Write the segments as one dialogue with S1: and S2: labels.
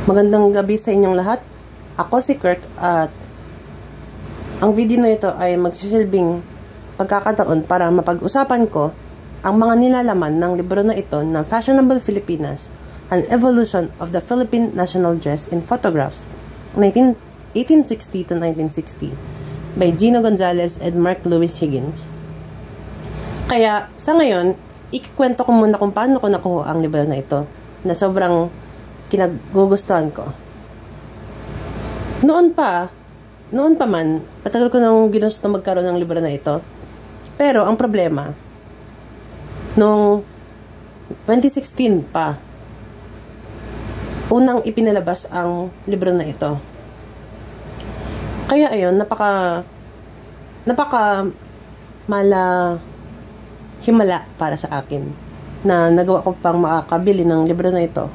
S1: Magandang gabi sa inyong lahat. Ako si Kirk at ang video na ito ay magsisilbing pagkakataon para mapag-usapan ko ang mga nilalaman ng libro na ito na Fashionable Filipinas, An Evolution of the Philippine National Dress in Photographs, 1860 to 1960 by Gino Gonzalez and Mark Louis Higgins. Kaya sa ngayon, ikikwento ko muna kung paano ko nakuha ang libro na ito na sobrang kinagugustuhan ko. Noon pa man, matagal ko nang ginusto magkaroon ng libro na ito. Pero ang problema, noong 2016 pa, unang ipinalabas ang libro na ito. Kaya ayun, napaka himala para sa akin na nagawa ko pang makakabili ng libro na ito.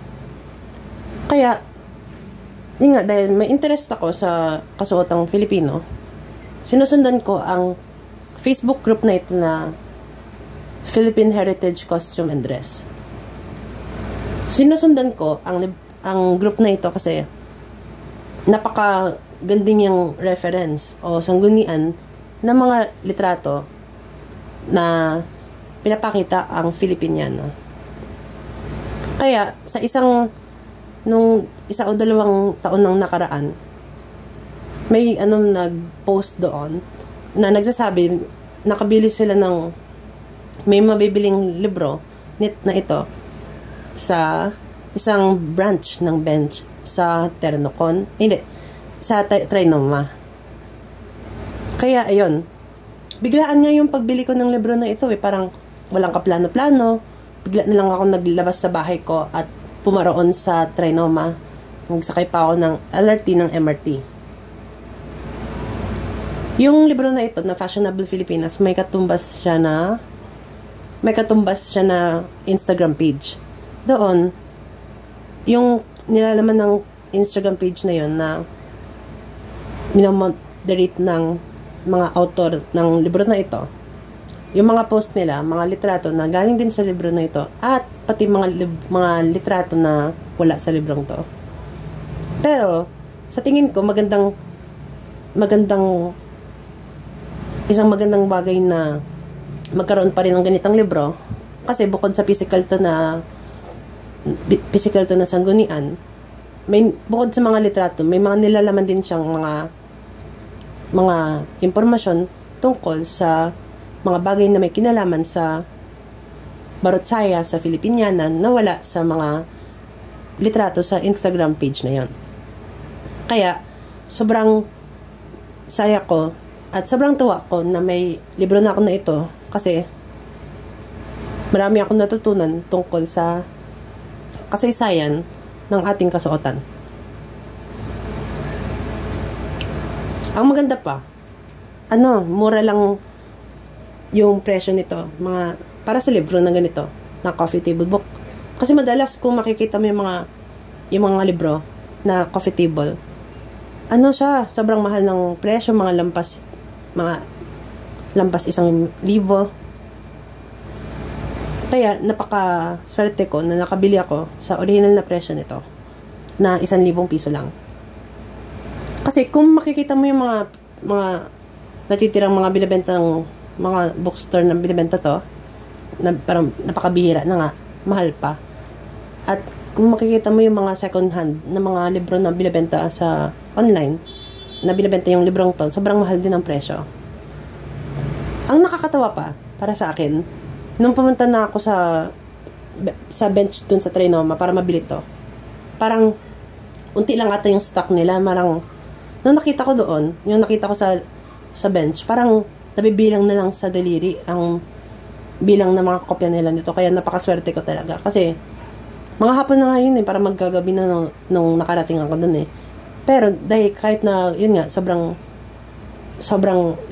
S1: Kaya, yun nga, dahil may interest ako sa kasuotang Filipino, sinusundan ko ang Facebook group na ito na Philippine Heritage Costume and Dress. Sinusundan ko ang group na ito kasi napakaganding yung reference o sanggunian ng mga litrato na pinapakita ang Filipiniana. Kaya, nung isa o dalawang taon nang nakaraan, may nag-post doon na nagsasabi, nakabili sila ng may mabibiling libro na ito sa isang branch ng bench sa sa Trinoma. Kaya ayun, biglaan nga yung pagbili ko ng libro na ito parang walang kaplano-plano, bigla na lang ako naglabas sa bahay ko at pumaroon sa Trinoma. Nagsakay pa ako ng LRT ng MRT. Yung libro na ito na Fashionable Filipinas, may katumbas siya na Instagram page. Doon, yung nilalaman ng Instagram page na yon na minamoderate ng mga author ng libro na ito, yung mga post nila, mga litrato na galing din sa libro na ito at pati mga litrato na wala sa librong to. Pero sa tingin ko isang magandang bagay na magkaroon pa rin ng ganitong libro kasi bukod sa physical to na sanggunian, bukod sa mga litrato, may mga nilalaman din siyang mga impormasyon tungkol sa mga bagay na may kinalaman sa Barotsaya, sa Filipiniana na wala sa mga litrato sa Instagram page na yon. Kaya, sobrang saya ko at sobrang tuwa ko na may libro na ako na ito kasi marami akong natutunan tungkol sa kasaysayan ng ating kasuotan. Ang maganda pa, mura lang yung presyo nito, para sa libro na ganito, na coffee table book. Kasi madalas kung makikita mo yung mga libro na coffee table, sobrang mahal ng presyo, mga lampas 1,000. Kaya napaka-swerte ko na nakabili ako sa original na presyo nito, na 1,000 piso lang. Kasi kung makikita mo yung mga natitirang mga binibenta ng mga bookstore na binibenta to, na parang napakabihira na nga, mahal pa. At kung makikita mo yung mga second hand na mga libro na binibenta sa online, na binibenta yung librong to, sobrang mahal din ang presyo. Ang nakakatawa pa, para sa akin, nung pumunta na ako sa bench dun sa Trinoma para mabili to, parang unti lang ata yung stock nila. Nung nakita ko doon, yung nakita ko sa bench, parang nabibilang na lang sa daliri ang bilang ng mga kopya nila nito. Kaya napakaswerte ko talaga. Kasi, mga hapon na nga yun para maggagabi na nung nakarating ako dun Pero, dahil kahit na, yun nga, sobrang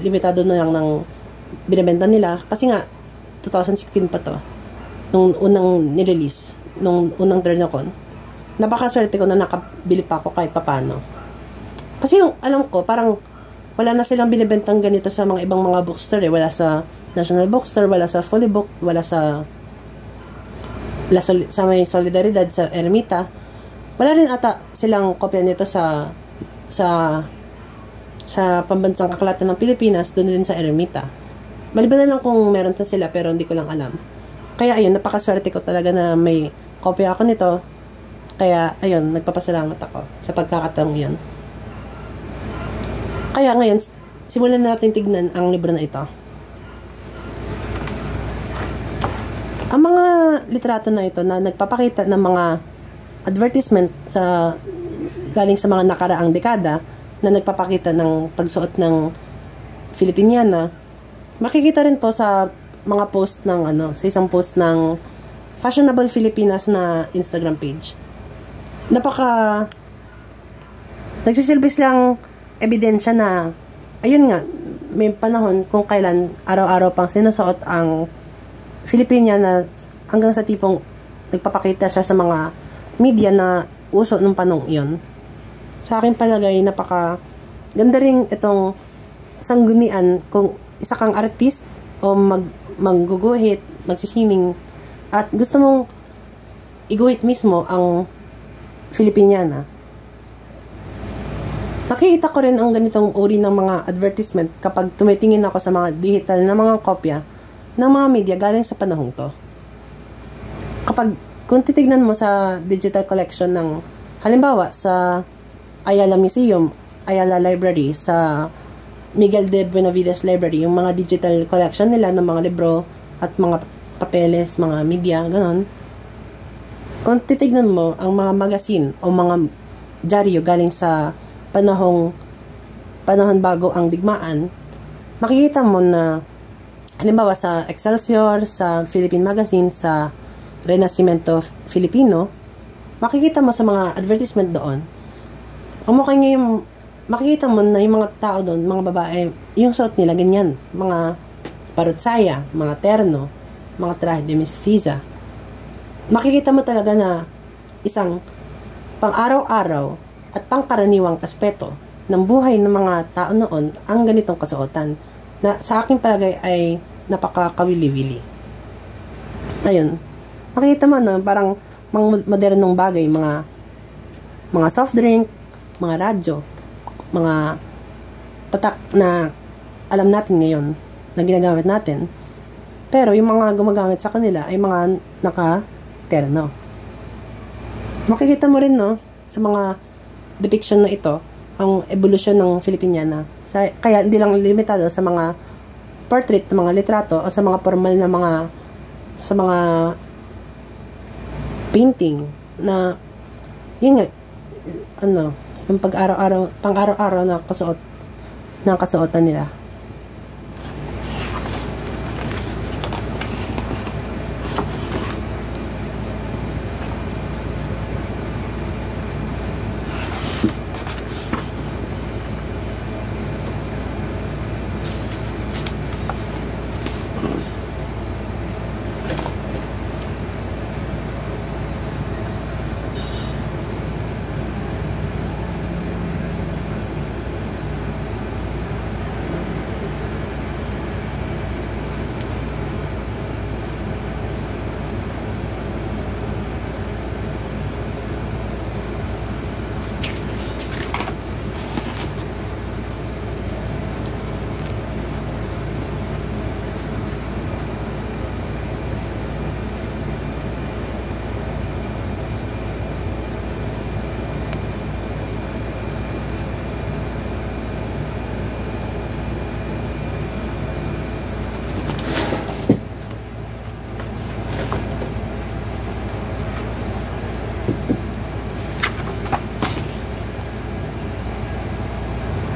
S1: limitado na lang ng binibenta nila. Kasi nga, 2016 pa to. Nung unang nirelease, nung unang Trinocon. Napakaswerte ko na nakabili pa ako kahit papano. Kasi yung alam ko, parang wala na silang binibentang ganito sa mga ibang mga bookstore Wala sa National Bookstore, wala sa Fully Book, wala sa may Solidaridad, sa Ermita. Wala rin ata silang kopya nito sa pambansang kaklatan ng Pilipinas, doon din sa Ermita. Maliban na lang kung meron na sila, pero hindi ko lang alam. Kaya ayun, napakaswerte ko talaga na may kopya ako nito. Kaya ayun, nagpapasalamat ako sa pagkakataong yun. Kaya ngayon, simulan natin tignan ang libro na ito. Ang mga litrato na ito na nagpapakita ng mga advertisement galing sa mga nakaraang dekada na nagpapakita ng pagsuot ng Filipiniana, makikita rin to sa mga post ng sa isang post ng Fashionable Filipinas na Instagram page. Nagsisilbi silang ebidensya na ayun nga, may panahon kung kailan araw-araw pang sinusuot ang Filipiniana hanggang sa tipong nagpapakita siya sa mga media na uso ng panong iyon. Sa akin palagay, ganda rin itong sanggunian kung isa kang artist o magguguhit, magsisining, at gusto mong iguhit mismo ang Filipiniana. Nakikita ko rin ang ganitong uri ng mga advertisement kapag tumitingin ako sa mga digital na mga kopya ng mga media galing sa panahong to. Kung titignan mo sa digital collection ng, halimbawa, sa Ayala Museum, Ayala Library, sa Miguel de Benavides Library, yung mga digital collection nila ng mga libro at mga papeles, mga media, ganon. Kung titignan mo ang mga magazine o mga dyaryo galing sa panahon bago ang digmaan, makikita mo na halimbawa sa Excelsior, sa Philippine Magazine, sa Renacimiento Filipino, makikita mo sa mga advertisement doon, makikita mo na yung mga tao doon, mga babae, yung suot nila ganyan, mga parutsaya, mga terno, mga traje de mestiza. Makikita mo talaga na isang pang-araw-araw at pangkaraniwang aspeto ng buhay ng mga tao noon ang ganitong kasuotan na sa aking palagay ay napakakawili-wili. Ayun. Makikita mo na parang mga modernong bagay, mga soft drink, mga radyo, mga tatak na alam natin ngayon na ginagamit natin. Pero yung mga gumagamit sa kanila ay mga naka-terno. Makikita mo rin sa mga depiction na ito ang evolusyon ng Filipiniana. Kaya hindi lang limitado sa mga portrait ng mga litrato o sa mga formal na mga painting na yun nga yung pang-araw-araw na kasuotan nila.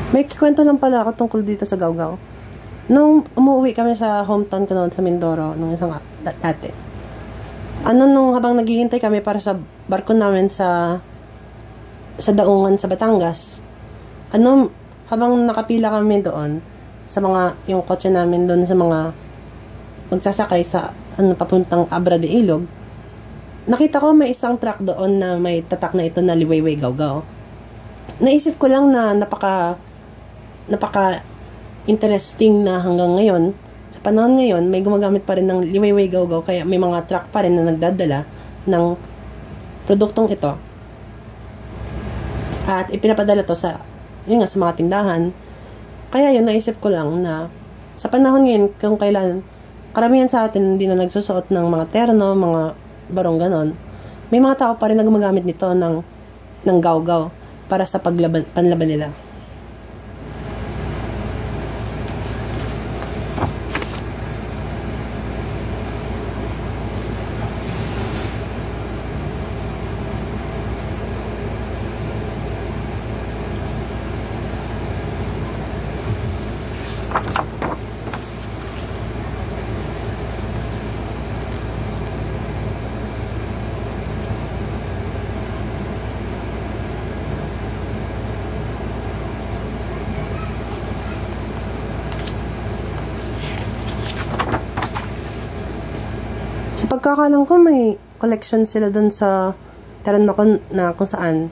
S1: May kikwento lang pala ako tungkol dito sa Gawgaw. Nung umuwi kami sa hometown ko noon sa Mindoro, nung isang dati. Nung habang naghihintay kami para sa barko namin sa Daungan sa Batangas, habang nakapila kami doon sa yung kotse namin doon sa mga magsasakay sa papuntang Abra de Ilog, nakita ko may isang truck doon na may tatak na ito na Liwayway Gawgaw. Naisip ko lang na napaka-interesting na hanggang ngayon, sa panahon ngayon, may gumagamit pa rin ng Liwayway Gawgaw, kaya may mga truck pa rin na nagdadala ng produktong ito. At ipinapadala to sa, yun nga, sa mga tindahan. Kaya yun, naisip ko lang na sa panahon ngayon, kung kailan, karamihan sa atin hindi na nagsusuot ng mga terno, mga barong ganon, may mga tao pa rin na gumagamit nito ng gaw-gaw para sa panlaban nila. Sa pagkakalang ko, may collection sila dun sa terno ko na kung saan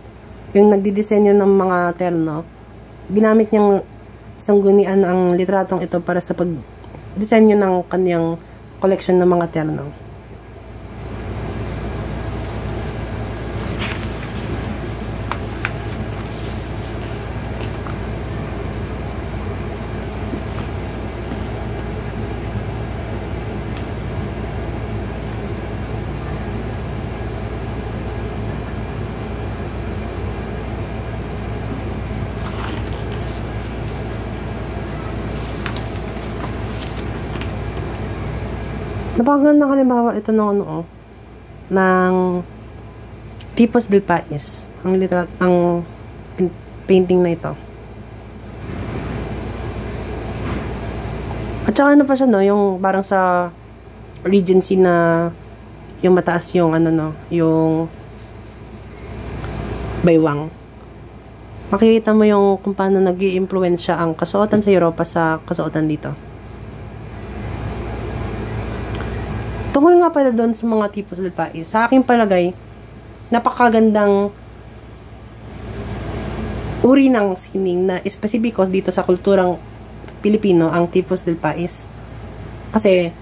S1: yung nagdidisenyo ng mga terno, ginamit niyang sanggunian ang litratong ito para sa pagdisenyo ng kanyang collection ng mga terno. Napakagandang halimbawa ito ng ng Tipos del Pais, ang painting na ito. At saka pa siya, yung parang sa Regency na yung mataas yung yung baywang. Makikita mo yung kung paano nag-i-impluwensya ang kasuotan sa Europa sa kasuotan dito. Tungkol nga pala doon sa mga Tipos del Pais, sa aking palagay, napakagandang uri ng sining na espesipiko dito sa kulturang Pilipino, ang Tipos del Pais. Kasi,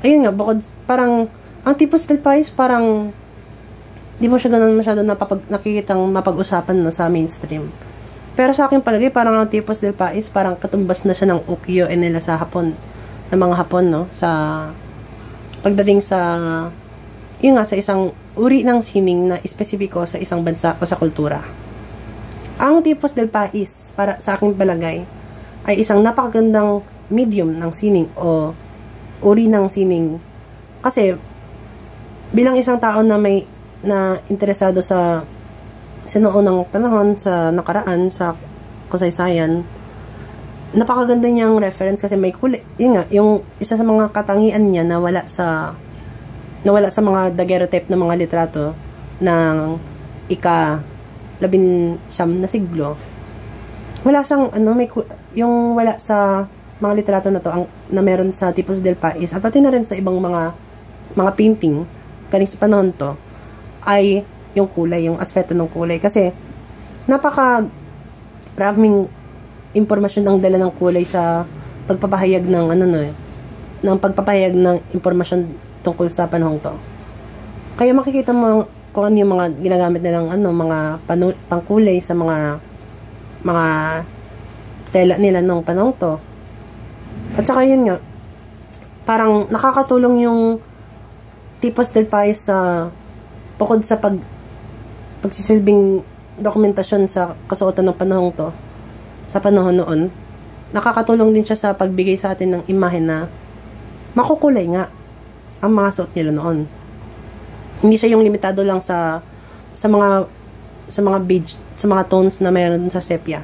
S1: ayun nga, bukod, parang, ang Tipos del Pais, parang, di mo siya ganun masyado nakikitang mapag-usapan sa mainstream. Pero sa aking palagay, parang ang Tipos del Pais, parang katumbas na siya ng ukiyo-e nila sa Hapon, ng mga Hapon, sa pagdating sa yun nga, sa isang uri ng sining na espesipiko sa isang bansa o sa kultura. Ang Tipos del Pais, para sa aking palagay, ay isang napakagandang medium ng sining o uri ng sining. Kasi bilang isang tao na may interesado sa noong panahon, sa nakaraan, sa kasaysayan, napakaganda niyang reference kasi may kulay. Yun nga, yung isa sa mga katangian niya na wala sa mga daguerreotype na mga litrato ng ika-19 na siglo. Wala siyang, yung wala sa mga litrato na to, na meron sa Tipos del Pais, at pati na rin sa ibang mga painting, kaning sa panahon to, ay yung kulay, yung aspeto ng kulay. Kasi, napaka-maraming impormasyon ang dala ng kulay sa pagpapahayag ng pagpapahayag ng impormasyon tungkol sa panahong to. Kaya makikita mo kung ano yung mga ginagamit nilang mga pangkulay sa mga tela nila nung panahong to. At saka yun nga, parang nakakatulong yung Tipos del Pais sa bukod sa pagsisilbing dokumentasyon sa kasuotan ng panahong to, sa panahon noon, nakakatulong din siya sa pagbigay sa atin ng imahe na makukulay nga ang mga suot nila noon. Hindi siya yung limitado lang sa mga beige, sa mga tones na mayroon sa sepia,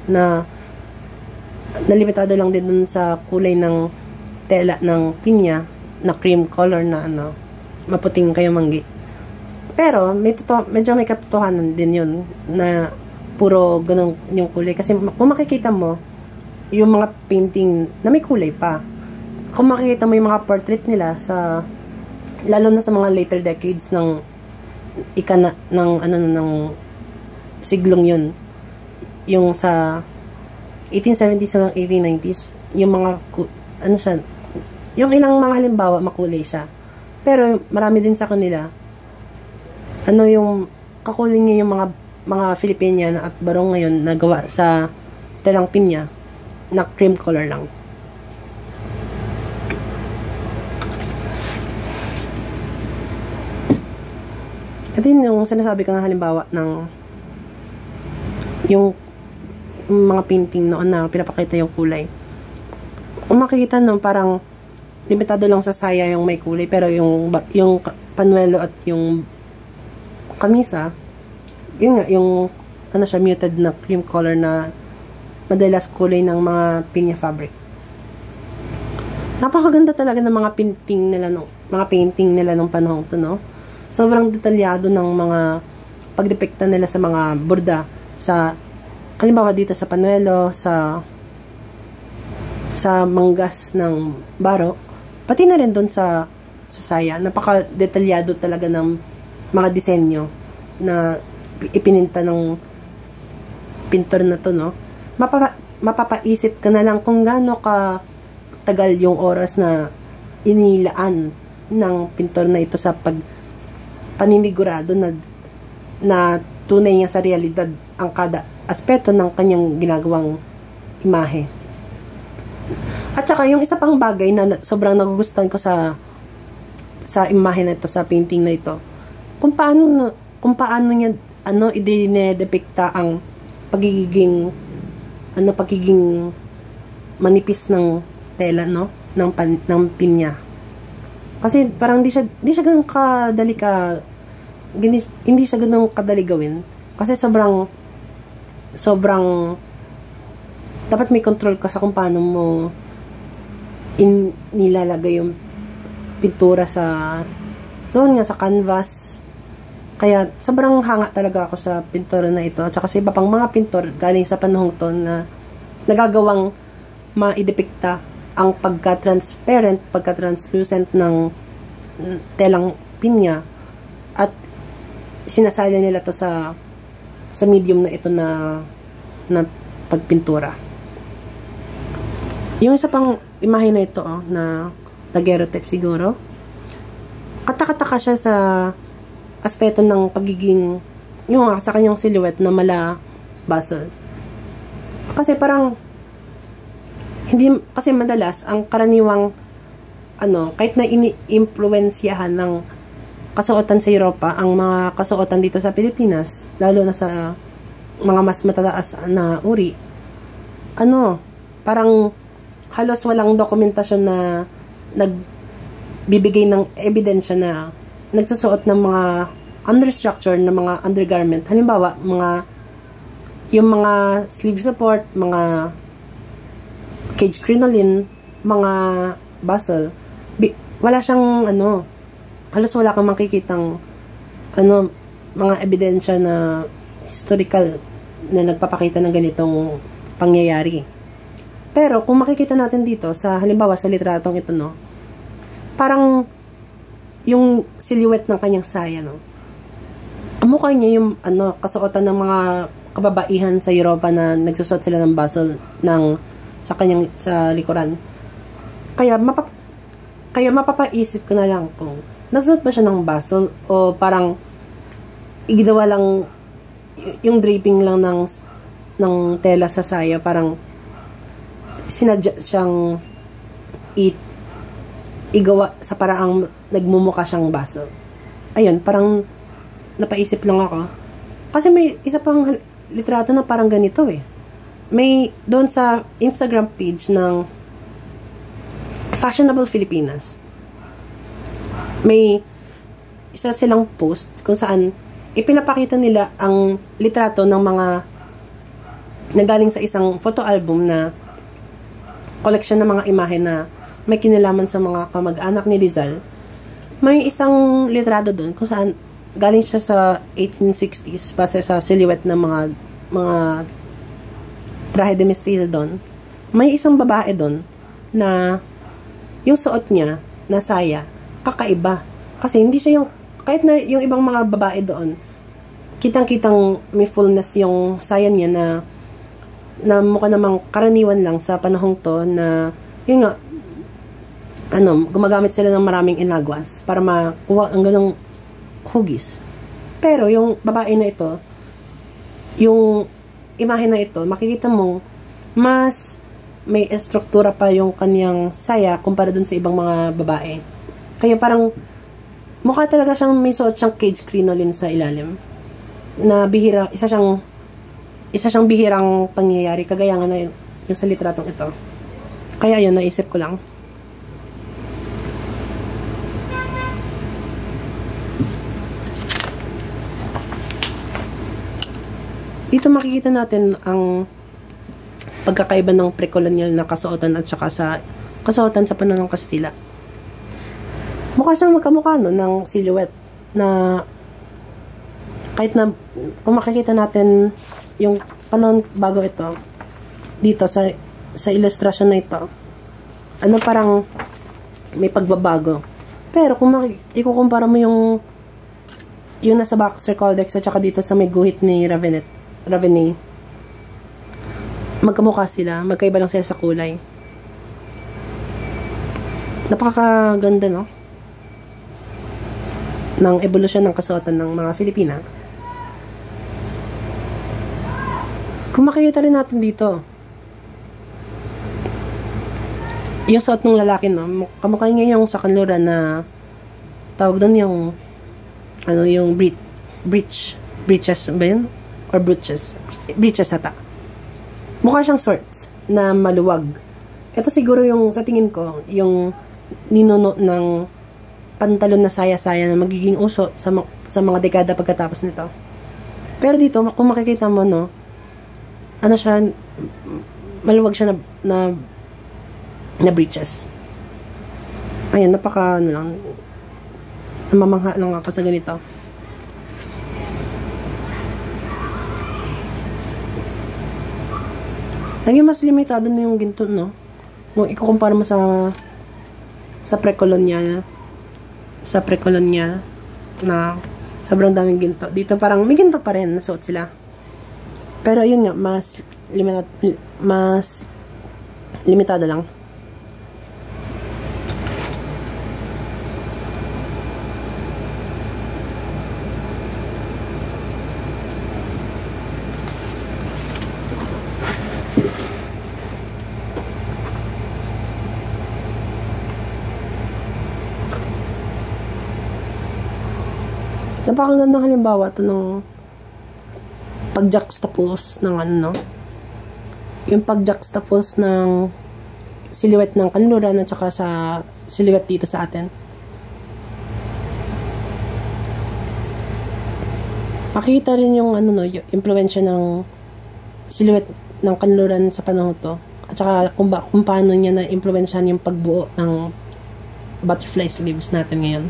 S1: na limitado lang din dun sa kulay ng tela ng pinya na cream color na maputing kayo manggi. Pero medyo may katotohanan din yun na puro ganun yung kulay. Kasi kung makikita mo yung mga painting na may kulay pa, kung makikita mo yung mga portrait nila lalo na sa mga later decades ng siglong yun, yung sa 1870s hanggang 1890s, yung mga yung ilang mga halimbawa makulay siya. Pero marami din sa kanila yung kakulay niya yung mga mga Filipiniana at barong ngayon na gawa sa telang pinya na cream color lang. Ito yung sinasabi ko na halimbawa ng yung mga painting noon na pinapakita yung kulay. Kung makikita no, parang limitado lang sa saya yung may kulay, pero yung panuelo at yung kamisa, yun nga, yung ano siya, muted na cream color na madalas kulay ng mga pinya fabric. Napakaganda talaga ng mga painting nila nung panahon to, no? Sobrang detalyado ng mga pagdepekta nila sa mga borda, sa halimbawa dito sa panuelo, sa manggas ng baro, pati na rin doon sa saya. Napaka-detalyado talaga ng mga disenyo na ipininta ng pintor na to, no? Mapapaisip ka na lang kung gaano ka tagal yung oras na inilaan ng pintor na ito sa paninigurado na tunay niya sa realidad ang kada aspeto ng kanyang ginagawang imahe. At saka yung isa pang bagay na sobrang nagugustuhan ko sa imahe na ito, sa painting na ito, kung paano niya idinedepikta ang pagiging manipis ng tela, no, ng pinya. Kasi parang hindi siya ganun kadali gawin, kasi sobrang dapat may control ka sa kung paano mo nilalagay yung pintura doon nga sa canvas. Kaya sobrang hanga talaga ako sa pintura na ito, at saka sa iba pang mga pintor galing sa panahong to na nagagawang maidepikta ang pagka-transparent, pagka-translucent ng telang pinya, at sinasali nila to sa medium na ito na pagpintura. Yung isa pang imahe na ito, na daguerreotype siguro, katakataka siya sa aspeto ng pagiging sa kanyang silhouette na mala basel. Kasi parang kasi madalas ang karaniwang kahit na ini-impluwensyahan ng kasuotan sa Europa ang mga kasuotan dito sa Pilipinas, lalo na sa mga mas matataas na uri, parang halos walang dokumentasyon na nagbibigay ng ebidensya na nagsusuot ng mga understructure na mga undergarment. Halimbawa, yung mga sleeve support, mga cage crinoline, mga bustle, wala siyang halos wala kang makikitang mga ebidensya na historical na nagpapakita ng ganitong pangyayari. Pero kung makikita natin dito halimbawa sa litratong ito, no, parang yung silhouette ng kanyang saya, no, ang mukha niya yung kasuotan ng mga kababaihan sa Europa na nagsusuot sila ng bustle sa likuran. Kaya mapapaisip ko na lang kung nagsuot ba siya ng bustle o parang iginawa lang yung draping lang ng tela sa saya, parang sinadya siyang igawa sa paraang nagmumukha siyang bustle. Ayun, parang napaisip lang ako. Kasi may isa pang litrato na parang ganito eh. May doon sa Instagram page ng Fashionable Filipinas, may isa silang post kung saan ipinapakita nila ang litrato ng mga nagaling sa isang photo album na collection ng mga imahe na may kinalaman sa mga kamag-anak ni Rizal. May isang litrato doon kung saan galing siya sa 1860s, base sa silhouette ng mga traje de mestiza doon. May isang babae doon na yung suot niya na saya, kakaiba. Kasi hindi siya kahit na yung ibang mga babae doon, kitang-kitang may fullness yung saya niya na mukha namang karaniwan lang sa panahong to, na yun nga, gumagamit sila ng maraming enagwas para makuha ang ganong hugis. Pero yung babae na ito, yung imahe na ito, makikita mong mas may estruktura pa yung kanyang saya kumpara dun sa ibang mga babae. Kaya parang mukha talaga siyang may suot siyang cage crinoline sa ilalim. Na bihira, isa siyang bihirang pangyayari, kagaya nga na yung sa litratong ito. Kaya yun, naisip ko lang. Dito makikita natin ang pagkakaiba ng pre-colonial na kasuotan at saka sa kasuotan sa panahon ng Kastila. Mukha siyang magkamukha no, ng silhouette na kahit na kung makikita natin yung panahon bago ito dito sa illustration na ito, ano parang may pagbabago. Pero kung ikukumpara mo yung nasa Boxer Codex at saka dito sa may guhit ni Ravenay, magkamukha sila, magkaiba lang sila sa kulay. Napakaganda, no? Ng evolusyon ng kasuotan ng mga Filipina. Kung makikita rin natin dito, yung suot ng lalaki, no? Kamukha niya yung sa kanluran na tawag doon yung yung breeches ba yun? Or breeches ata. Mukha siyang shorts na maluwag. Ito siguro yung, sa tingin ko, yung ninuno ng pantalon na saya-saya na magiging uso sa mga dekada pagkatapos nito. Pero dito, kung makikita mo, no, ano siya, maluwag siya na breeches. Ayan, namamangha lang ako sa ganito. Naging mas limitado na yung ginto, no? Kung ikukumpara mo sa pre-colonial na sobrang daming ginto. Dito parang may ginto pa rin, nasuot sila. Pero yun nga, mas limitado lang. Napakagandang halimbawa ito ng pag-juxtapose ng no? Yung pag-juxtapose ng silhouette ng kanluran at saka sa silhouette dito sa atin. Makikita rin yung yung impluwensya ng silhouette ng kanluran sa panahon to. At saka kung paano niya na-impluwensyahan yung pagbuo ng butterfly sleeves natin ngayon.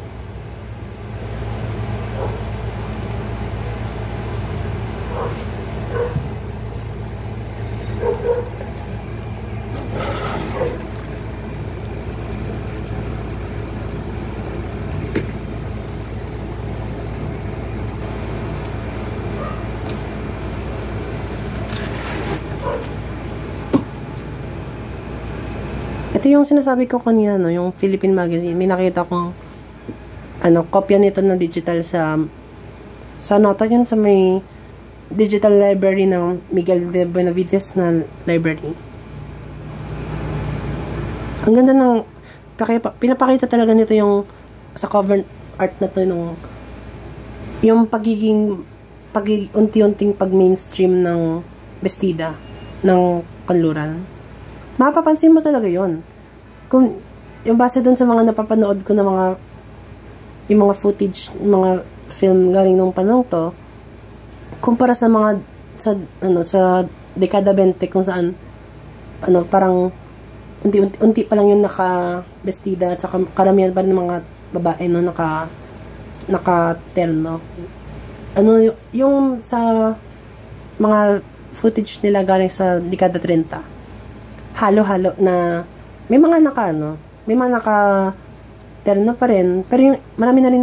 S1: Ito yung sinasabi ko kanina, no, yung Philippine Magazine. May nakita kong kopya nito na digital sa nota yun sa may digital library ng Miguel de Benavides na library. Ang ganda ng pinapakita talaga nito yung sa cover art na to yung unti-unting pag-mainstream ng bestida ng kanluran. Mapapansin mo talaga yon. Kung yung base doon sa mga napapanood ko na yung mga footage, mga film galing nung panahon to, kumpara sa mga sa dekada 20 kung saan parang unti pa lang yung naka-bestida at saka karamihan pa ng mga babae naka-terno. Yung sa mga footage nila galing sa dekada 30, halo-halo na may mga naka-terno pa rin, pero yung marami na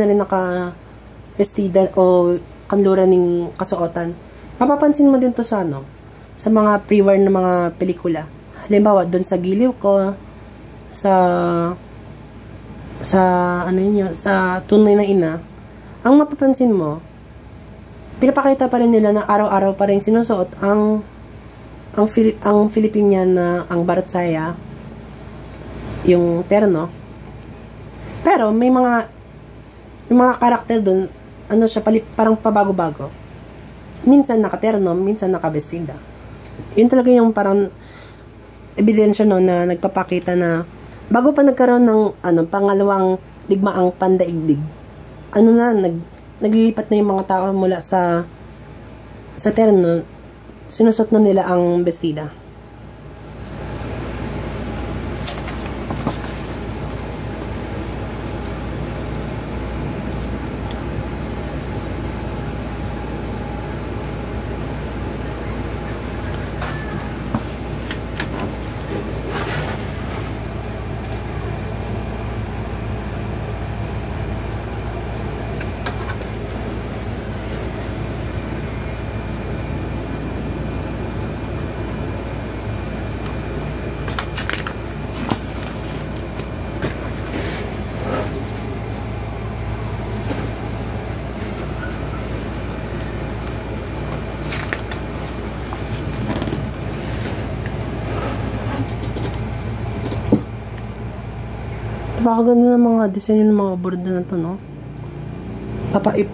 S1: rin naka-bestida o kanluran ng kasuotan. Mapapansin mo din to sa mga pre-war na mga pelikula. Halimbawa, doon sa Giliw Ko, sa Tunay na Ina, ang mapapansin mo, pinapakita pa rin nila na araw-araw pa rin sinusuot ang Filipinian na ang baratsaya, yung terno. Pero may mga karakter doon, ano siya, parang pabago-bago. Minsan nakaterno, minsan nakabestida. Yun talaga yung parang ebidensya no, na nagpapakita na bago pa nagkaroon ng pangalawang digmaang pandaigdig, naglilipat na yung mga tao mula sa terno, sinusot na nila ang bestida. Napakaganda ng mga design ng mga borda na to, no?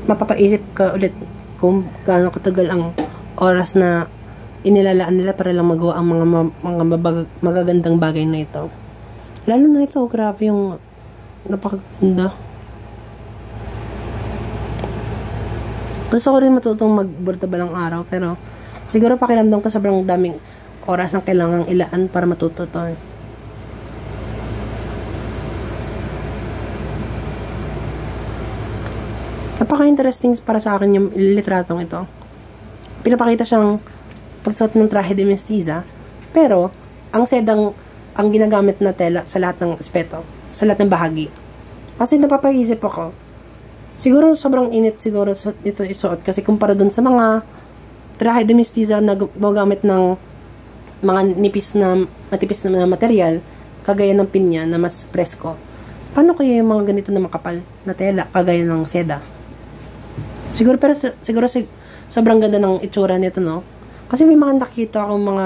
S1: Mapapaisip ka ulit kung gaano katagal ang oras na inilalaan nila para lang magawa ang mga magagandang bagay na ito. Lalo na ito, grabe yung napakaganda. Gusto ko rin matutong magborda balang araw, pero siguro pakiramdam ko sobrang daming oras ang kailangang ilaan para matuto to. Napaka-interesting para sa akin yung litratong ito. Pinapakita siyang pagsuot ng traje de mestiza, pero ang sedang ang ginagamit na tela sa lahat ng aspeto, sa lahat ng bahagi. Kasi napapaisip ako, siguro sobrang init siguro ito isuot kasi kumpara dun sa mga traje de mestiza na gumagamit ng mga matipis na material, kagaya ng pinya na mas presko. Paano kaya yung mga ganito na makapal na tela, kagaya ng seda? Siguro sobrang ganda ng itsura nito, no? Kasi may mga nakita akong mga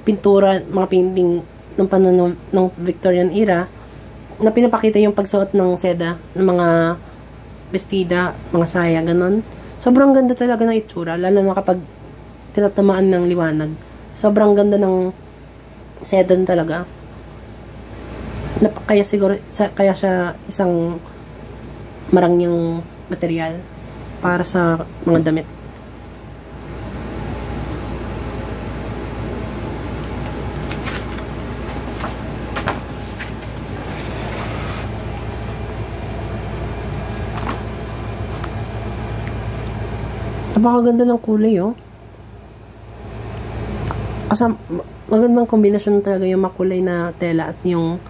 S1: pintura, mga painting ng panahon ng Victorian era na pinapakita yung pagsuot ng seda, ng mga bestida, mga saya, ganon. Sobrang ganda talaga ng itsura, lalo na kapag tinatamaan ng liwanag. Sobrang ganda ng sedan talaga. Kaya siya isang marangyang material para sa mga damit. Napakaganda ng kulay, oh. Kasi magandang kombinasyon talaga yung makulay na tela at yung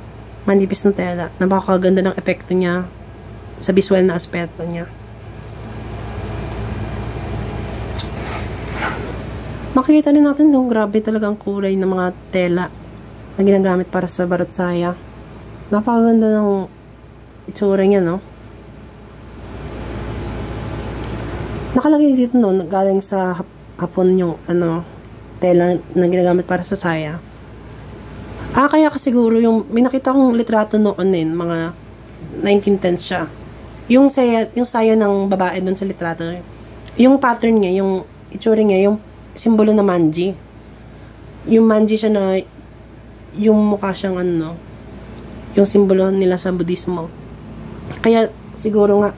S1: manipis na tela. Napakaganda ng epekto niya sa visual na aspeto niya. Makikita rin natin yung grabe talagang kulay ng mga tela na ginagamit para sa baratsaya. Napakaganda ng itsura niya, no? Nakalagay dito, no, galing sa Hapon yung tela na ginagamit para sa saya. Kaya siguro yung may nakita kong litrato noon din, mga 1910s siya. Yung saya ng babae doon sa litrato, yung pattern niya, yung itsura niya, yung simbolo na manji. Yung manji siya na yung mukha siyang yung simbolo nila sa Budismo. Kaya siguro nga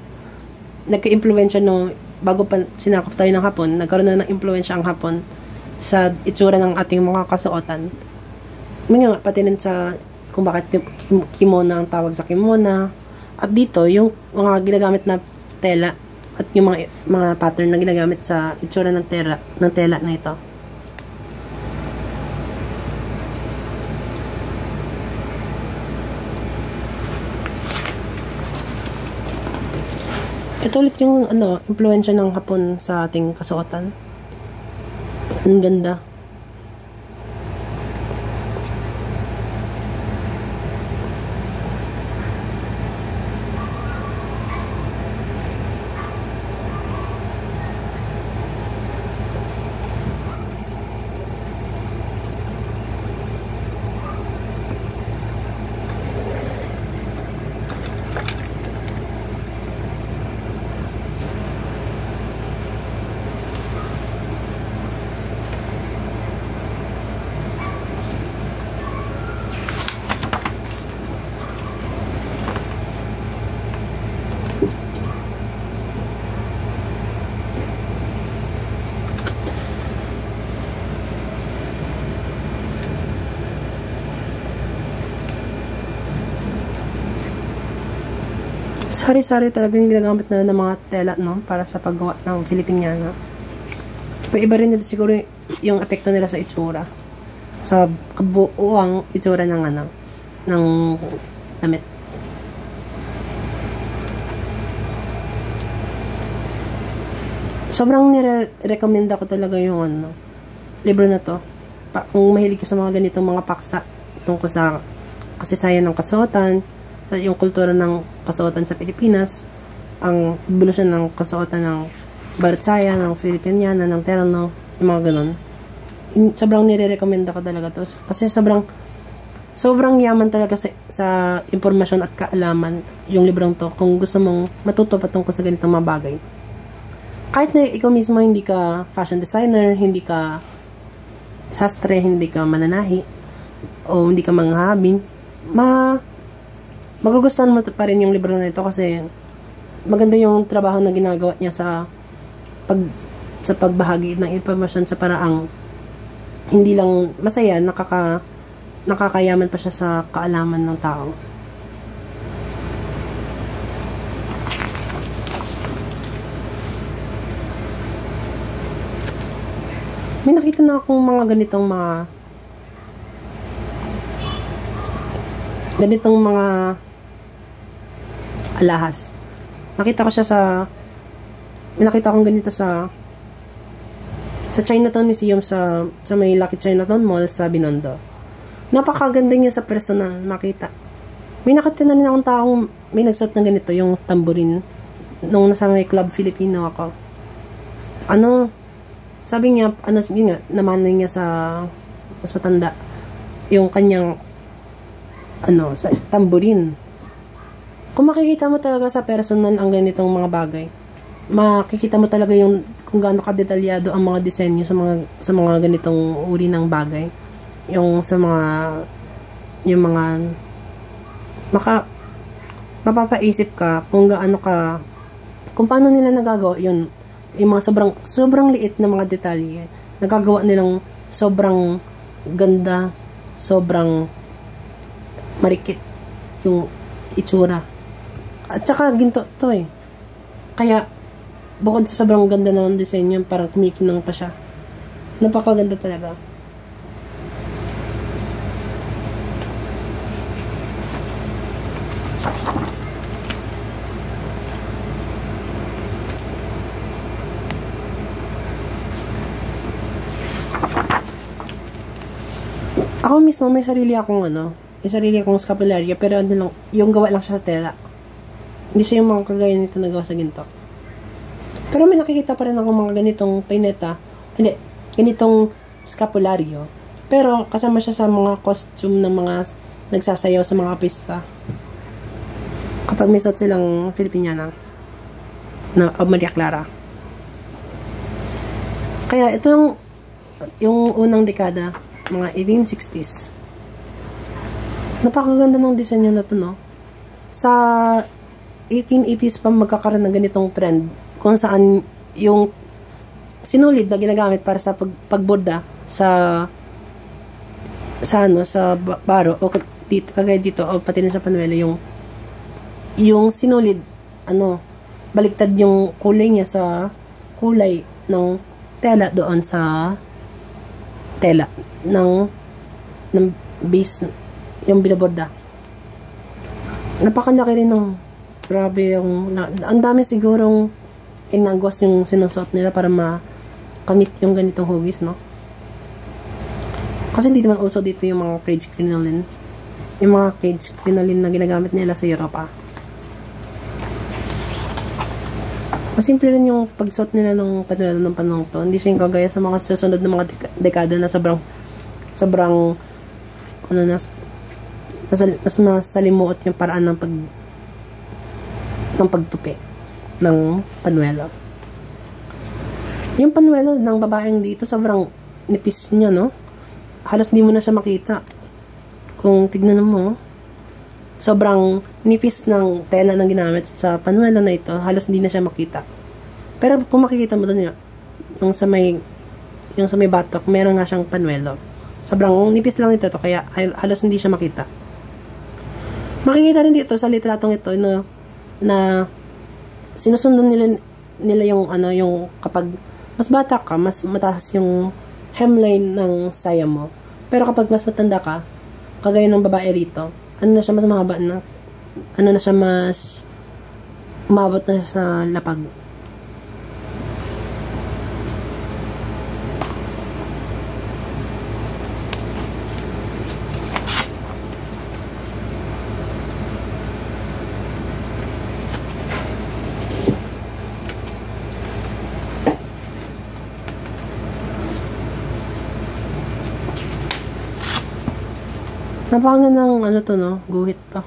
S1: nagka-impluwensya bago pa sinakop tayo ng Hapon, nagkaroon na ng impluwensya ang Hapon sa itsura ng ating mga kasuotan. Nga, pati rin sa kung bakit kimona ang tawag sa kimona. At dito, yung mga ginagamit na tela at yung mga pattern na ginagamit sa itsura ng tela na ito. Ito ulit yung impluwensya ng Hapon sa ating kasuotan. Ang ganda. Sari-sari talaga yung ginagamit na ng mga tela, no? Para sa paggawa ng Filipiniana. Iba rin nila siguro yung epekto nila sa itsura. Sa kabuuang itsura ng ng damit. Sobrang nire-recommend ako talaga yung libro na to. Kung mahilig ka sa mga ganitong mga paksa tungkol sa kasaysayan ng kasuotan, sa yung kultura ng kasuotan sa Pilipinas, ang evolusyon ng kasuotan ng Baratsaya, ng Filipiniana, ng Terno, yung mga ganun. Sobrang nire-recommend ako talaga to. Kasi sobrang yaman talaga sa impormasyon at kaalaman yung librong to kung gusto mong matuto patungkol sa ganitong mga bagay. Kahit na ikaw mismo hindi ka fashion designer, hindi ka sastre, hindi ka mananahi, o hindi ka manghahabing, magugustuhan mo pa rin yung libro na ito kasi maganda yung trabaho na ginagawa niya sa pagbahagi ng impormasyon sa paraang hindi lang masaya, nakakayaman pa siya sa kaalaman ng tao. May nakita na akong mga ganitong mga alahas. Nakita ko siya nakita kong ganito sa Chinatown Museum sa may Lucky Chinatown Mall sa Binondo. Napakaganda niya sa personal makita. May nakita na rin akong taong may nagsuot ng ganito, yung tamborin, nung nasa may Club Filipino ako. Sabi niya, yun nga, namanay niya sa mas matanda yung kanyang sa tamborin. Kung makikita mo talaga sa personal ang ganitong mga bagay, makikita mo talaga yung kung gaano kadetalyado ang mga disenyo sa mga ganitong uri ng bagay. Yung mapapaisip ka kung paano nila nagagawa yun. Yung mga sobrang liit na mga detalye, nagagawa nilang sobrang ganda, sobrang marikit yung itsura. At saka ginto to Kaya bukod sa sobrang ganda ng disenyo, parang kumikinang pa siya. Napakaganda talaga. Ako mismo may sarili akong scapularya, pero yung gawa lang siya sa tela. Hindi siya yung mga kagaya nito na gawa sa ginto. Pero may nakikita pa rin ako mga ganitong ganitong scapularyo. Pero kasama siya sa mga costume ng mga nagsasayaw sa mga pista. Kapag may suot silang Filipiniana o Maria Clara. Kaya ito yung unang dekada, mga 1860s. Napakaganda ng disenyo na to, no? Sa 1880s pa magkakaroon ng ganitong trend kung saan yung sinulid na ginagamit para sa pagborda sa baro o dito, kagaya dito o pati na sa panuelo, yung sinulid baliktad yung kulay niya sa kulay ng tela doon sa tela ng base yung binaborda. Napakalaki rin grabe ang dami sigurong inagwas yung sinusuot nila para makamit yung ganitong hugis, no? Kasi hindi naman uso dito yung mga cage crinoline. Yung mga cage crinoline na ginagamit nila sa Europa. Masimple rin yung pagsuot nila ng panuelo ng panahon to. Hindi siya yung kagaya sa mga susunod na mga dekada na sobrang mas masalimuot yung paraan ng pagtupi ng panuelo. Yung panuelo ng babaeng dito sobrang nipis niya, no? Halos hindi mo na siya makita. Kung tignan mo, sobrang nipis ng tela na ginamit sa panuelo na ito, halos hindi na siya makita. Pero kung makikita mo doon yung sa may batok, meron nga siyang panuelo. Sobrang nipis lang ito, kaya halos hindi siya makita. Makikita rin dito sa litratong ito, na sinusundan nila yung ano, yung kapag mas bata ka, mas mataas yung hemline ng saya mo. Pero kapag mas matanda ka, kagaya ng babae rito, ano na siya, mas mahaba na, ano na siya, mas umabot na siya sa lapag. Napakaganda ng ano to, no? Guhit to.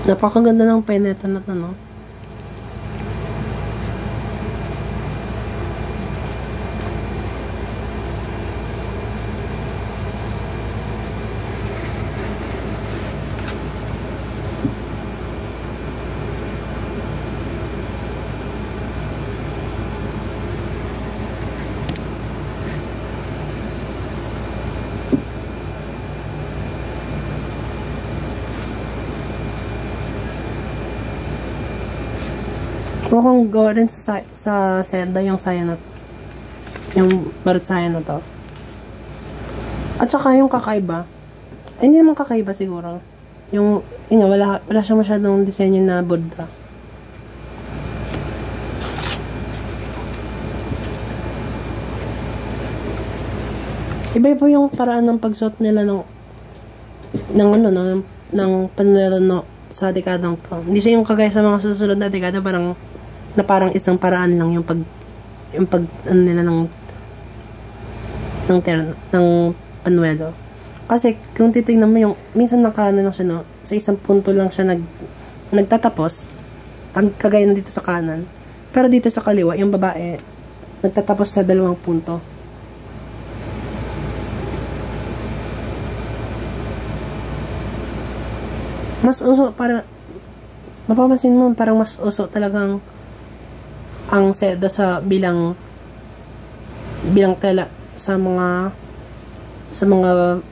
S1: Napakaganda ng peneta na to, no? Mukhang gawa rin sa seda yung saya na to. Yung barot saya na to. At saka yung kakaiba. Ay, hindi naman kakaiba siguro. Yung wala siya masyadong disenyo na Buddha. Iba po yung paraan ng pagsuot nila ng panwero, no, sa dekadang to. Hindi siya yung kagaya sa mga susunod na dekada, parang isang paraan lang yung ano nila ng panuelo. Kasi kung titingnan mo yung minsan nakano lang siya, no, sa isang punto lang siya nagtatapos, ang kagaya na dito sa kanan. Pero dito sa kaliwa, yung babae nagtatapos sa 2 punto. Mas uso, para mapapansin mo, parang mas uso talagang ang seda sa bilang tela sa mga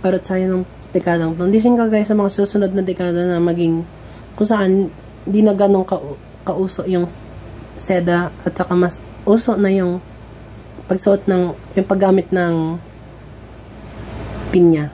S1: parot saya ng dekadang to. Hindi siya kagaya sa mga susunod na dekada na maging kung saan hindi na ganong kauso yung seda, at saka mas uso na yung pagsuot yung paggamit ng pinya.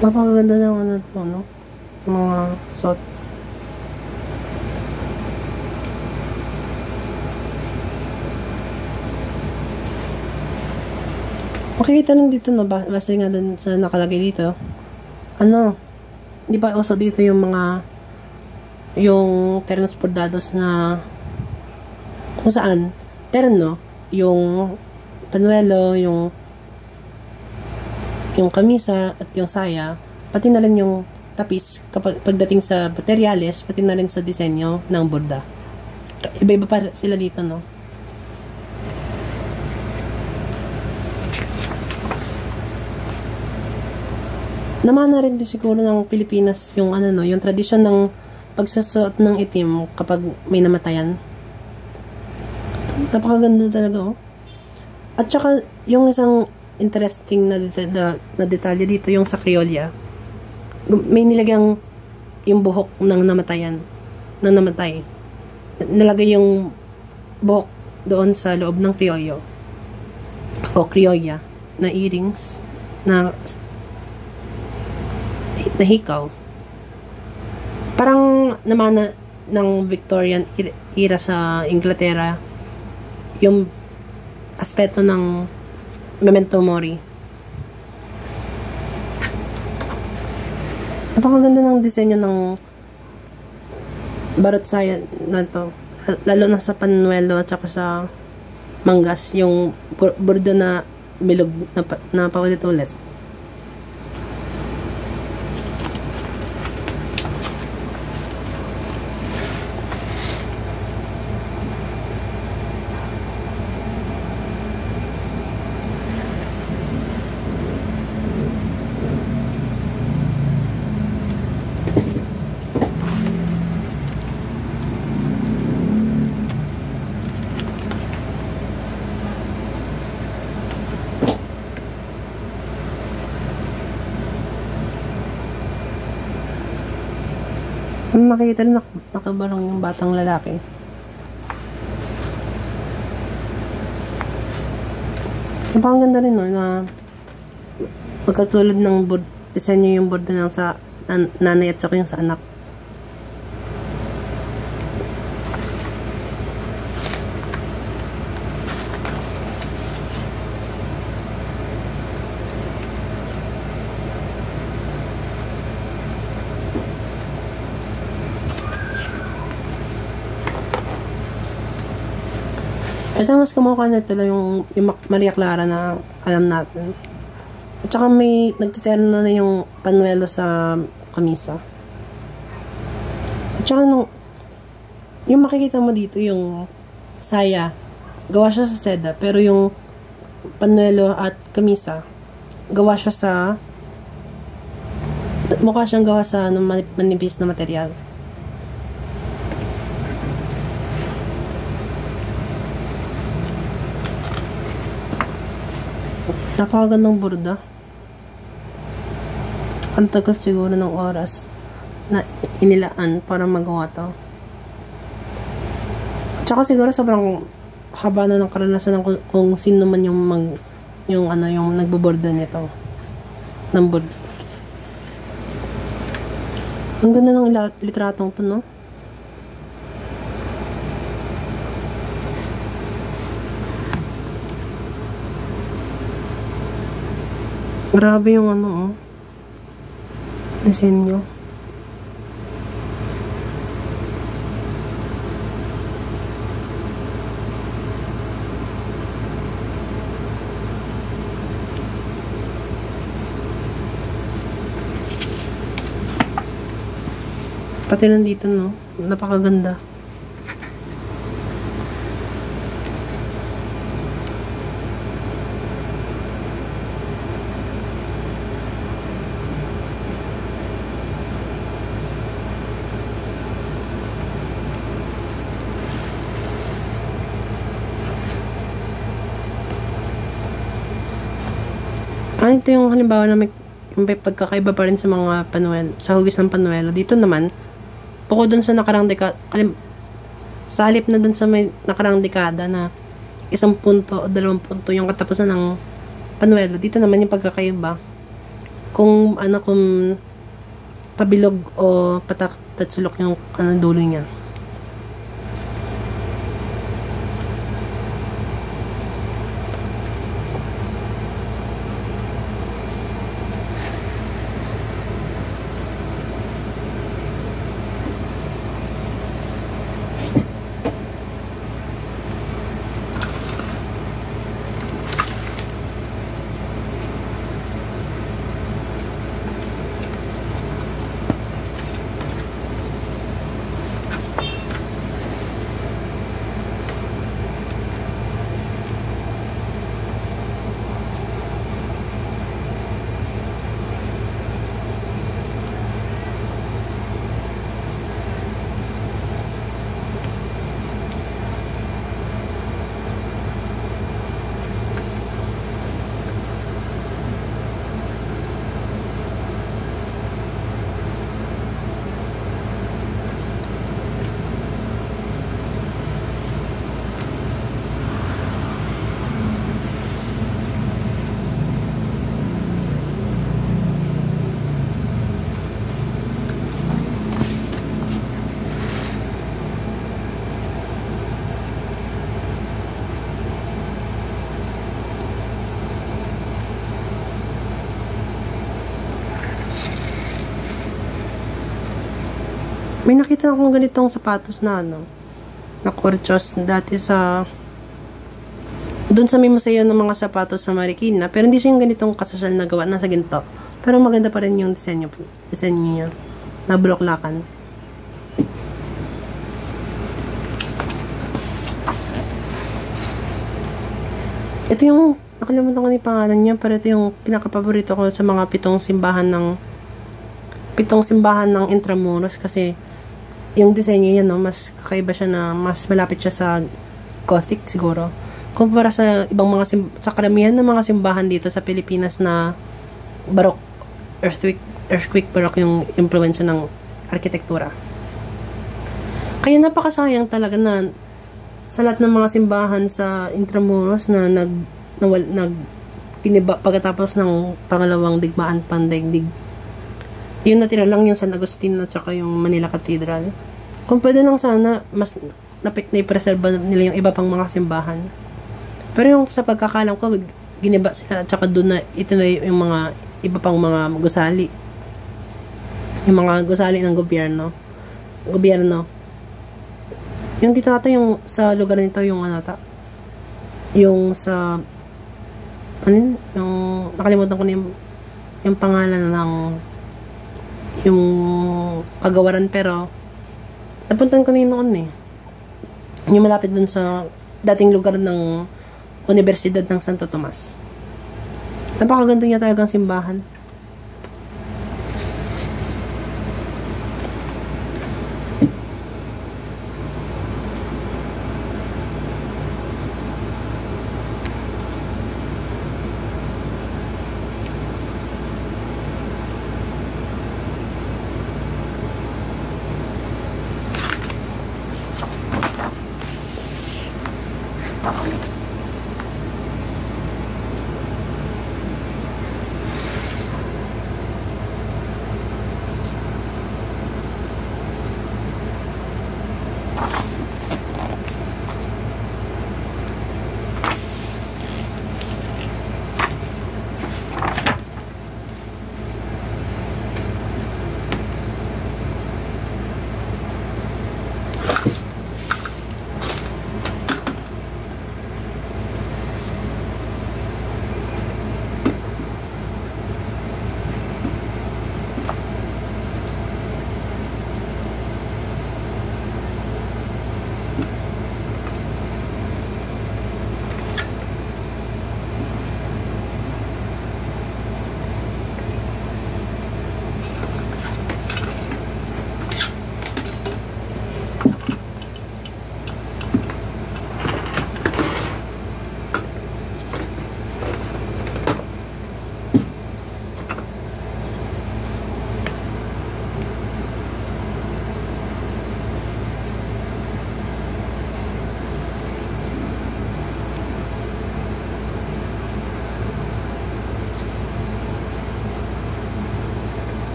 S1: Napakaganda ng ano to, no? Mga suot. Makikita lang dito, no? Basta nga dun sa nakalagay dito. Ano? Di ba uso dito yung ternos bordados na kung saan terno, yung panuelo, yung kamisa at yung saya, pati na rin yung tapis pagdating sa materyales, pati na rin sa disenyo ng borda. Iba-iba pa sila dito, no? Namana rin din siguro ng Pilipinas yung yung tradisyon ng pagsusuot ng itim kapag may namatayan. Napakaganda talaga, oh. At saka yung isang interesting na detalye dito, yung sa Criolla, may nilagang yung buhok ng namatay. Nalagay yung buhok doon sa loob ng Criollo o Criolla na earrings na hikaw. Parang namana ng Victorian era sa Inglaterra yung aspeto ng memento mori. Napakaganda ng disenyo ng barutsaya na to, lalo na sa panuelo at saka sa manggas, yung bordo na milog na paulit-ulit. Makikita rin nakabarang yung batang lalaki. Napakaganda rin, no, na magkatulad ng disenyo yung bordo ng sa nanay at saka yung sa anak. Ito mas kamukha nito lang yung Maria Clara na alam natin. At saka may nagtiterno na yung panuelo sa kamisa. At saka yung makikita mo dito yung saya, gawa siya sa seda, pero yung panuelo at kamisa, gawa siya sa mukha siyang gawa sa manipis na material. Napakagandang borda. Ang tagal siguro ng oras na inilaan para magawa to. At saka siguro sobrang haba na ng karanasan ng kung sino man yung nagboborda nito ng borda. Ang ganda ng litratong to, no? Grabe yung disenyo. Pati nandito, no? Napakaganda. Ito yung halimbawa na may pagkakaiba pa rin sa mga panuelo, sa hugis ng panuelo. Dito naman, bukod dun sa nakarang dekada, sa halip na dun sa may nakarang dekada na 1 punto o 2 punto yung katapusan ng panuelo, dito naman yung pagkakaiba. Kung pabilog o patatsulok yung dulo niya. May nakita akong ganitong sapatos na na Corchos dati sa doon sa may museo ng mga sapatos sa Marikina, pero hindi siya yung ganitong kasosyal na gawa, nasa ginto. Pero maganda pa rin yung disenyo niya na bulaklakan. Ito yung nakalimutan ko na yung pangalan niya, pero ito yung pinaka-paborito ko sa mga pitong simbahan ng Intramuros, kasi yung disenyo niya, mas kakaiba siya, na mas malapit siya sa Gothic siguro kumpara sa ibang mga sa karamihan ng mga simbahan dito sa Pilipinas na Baroque, earthquake Baroque yung impluwensya ng arkitektura. Kaya napakasayang talaga na sa lahat ng mga simbahan sa Intramuros na pagkatapos ng pangalawang digmaan pandaigdig, yun natira lang yung San Agustin at saka yung Manila Cathedral. Kung pwede lang sana mas na-preserve nila yung iba pang mga simbahan. Pero yung sa pagkakalam ko, giniba sila at saka doon na ito na yung mga iba pang mga gusali. Yung mga gusali ng gobyerno. Yung dito ata yung sa lugar nito yung yung sa yung nakalimutan ko na yung pangalan ng yung kagawaran, pero napuntan ko na yun noon yung malapit dun sa dating lugar ng Universidad ng Santo Tomas. Napakaganda niya talagang simbahan.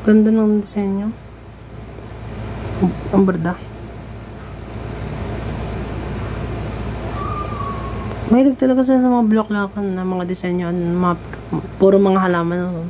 S1: Ganda ng disenyo. Ang berda. Mahilig talaga sa mga block-lakan na mga disenyo, puro mga halaman.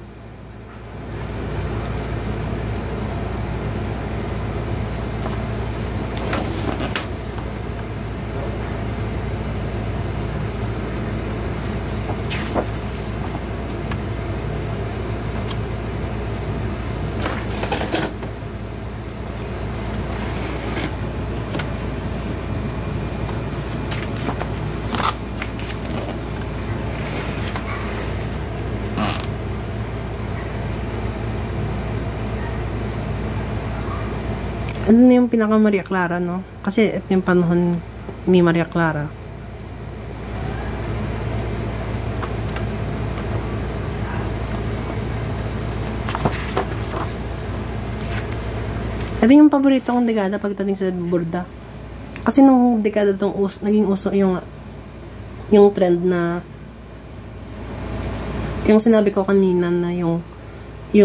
S1: Ano na yung pinaka Maria Clara, no? Kasi ito yung panahon ni Maria Clara. Ito yung paborito kong dekada pagdating sa Burda. Kasi nung dekada itong naging uso yung trend na yung sinabi ko kanina na yung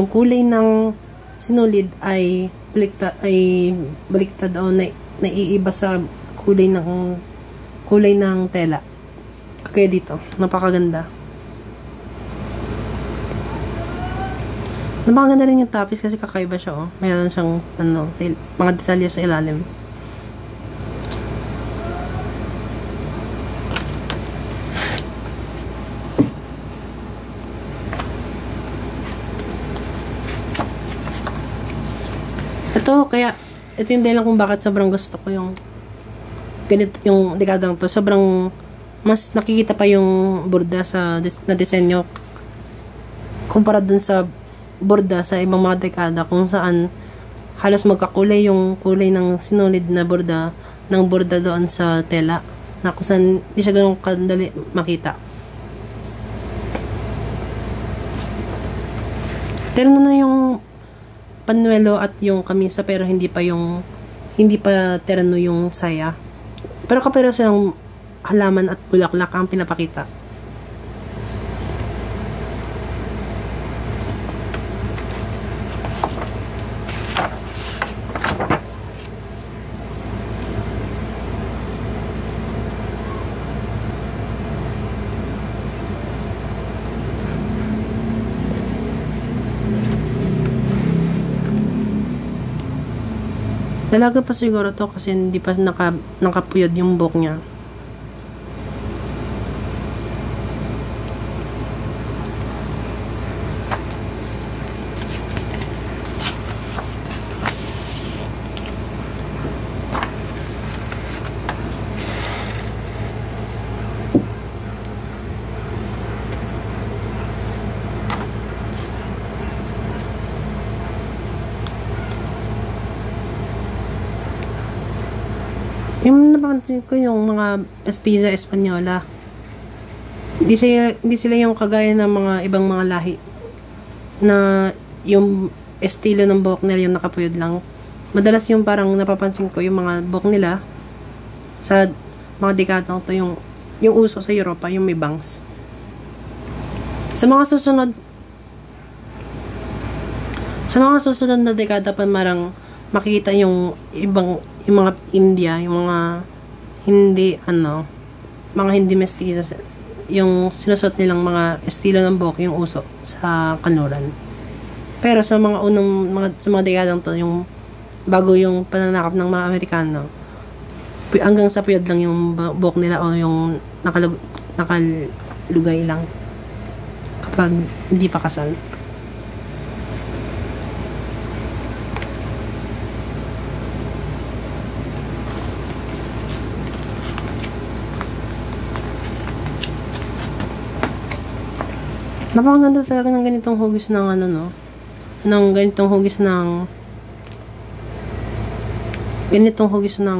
S1: kulay ng sinulid ay baliktad o naiiba sa kulay ng tela. Kaya dito, napakaganda. Napakaganda rin yung tapis kasi kakaiba siya, oh. Mayroon siyang mga detalye sa ilalim. Ito yung dahilan kung bakit sobrang gusto ko yung ganito, yung dekadang to. Sobrang mas nakikita pa yung Burda na disenyo kumpara dun sa Burda sa ibang mga dekada kung saan halos magkakulay yung kulay ng sinulid na Burda ng Burda doon sa tela na kung saan hindi siya ganun kadali makita. Pero na yung panuelo at yung kamisa pero hindi pa terno yung saya. Pero kapero silang halaman at bulaklak ang pinapakita. Dalaga pa siguro to kasi hindi pa nakapuyod yung buhok niya. Yung napansin ko yung mga Mestiza Espanyola. Hindi sila yung kagaya ng mga ibang mga lahi na yung estilo ng buhok nila yung nakapuyod lang. Madalas yung parang napapansin ko yung mga buhok nila sa mga dekadang to yung uso sa Europa, yung may bangs. Sa mga susunod na dekada pa marang makikita yung mga India, yung mga hindi mestiza, yung sinusot nilang mga estilo ng buhok yung uso sa kanluran. Pero sa mga dekadang to, yung bago yung pananakop ng mga Amerikano, hanggang sa puyod lang yung buhok nila o yung nakalugay lang kapag hindi pa kasal. Napakaganda talaga ng ganitong hugis ng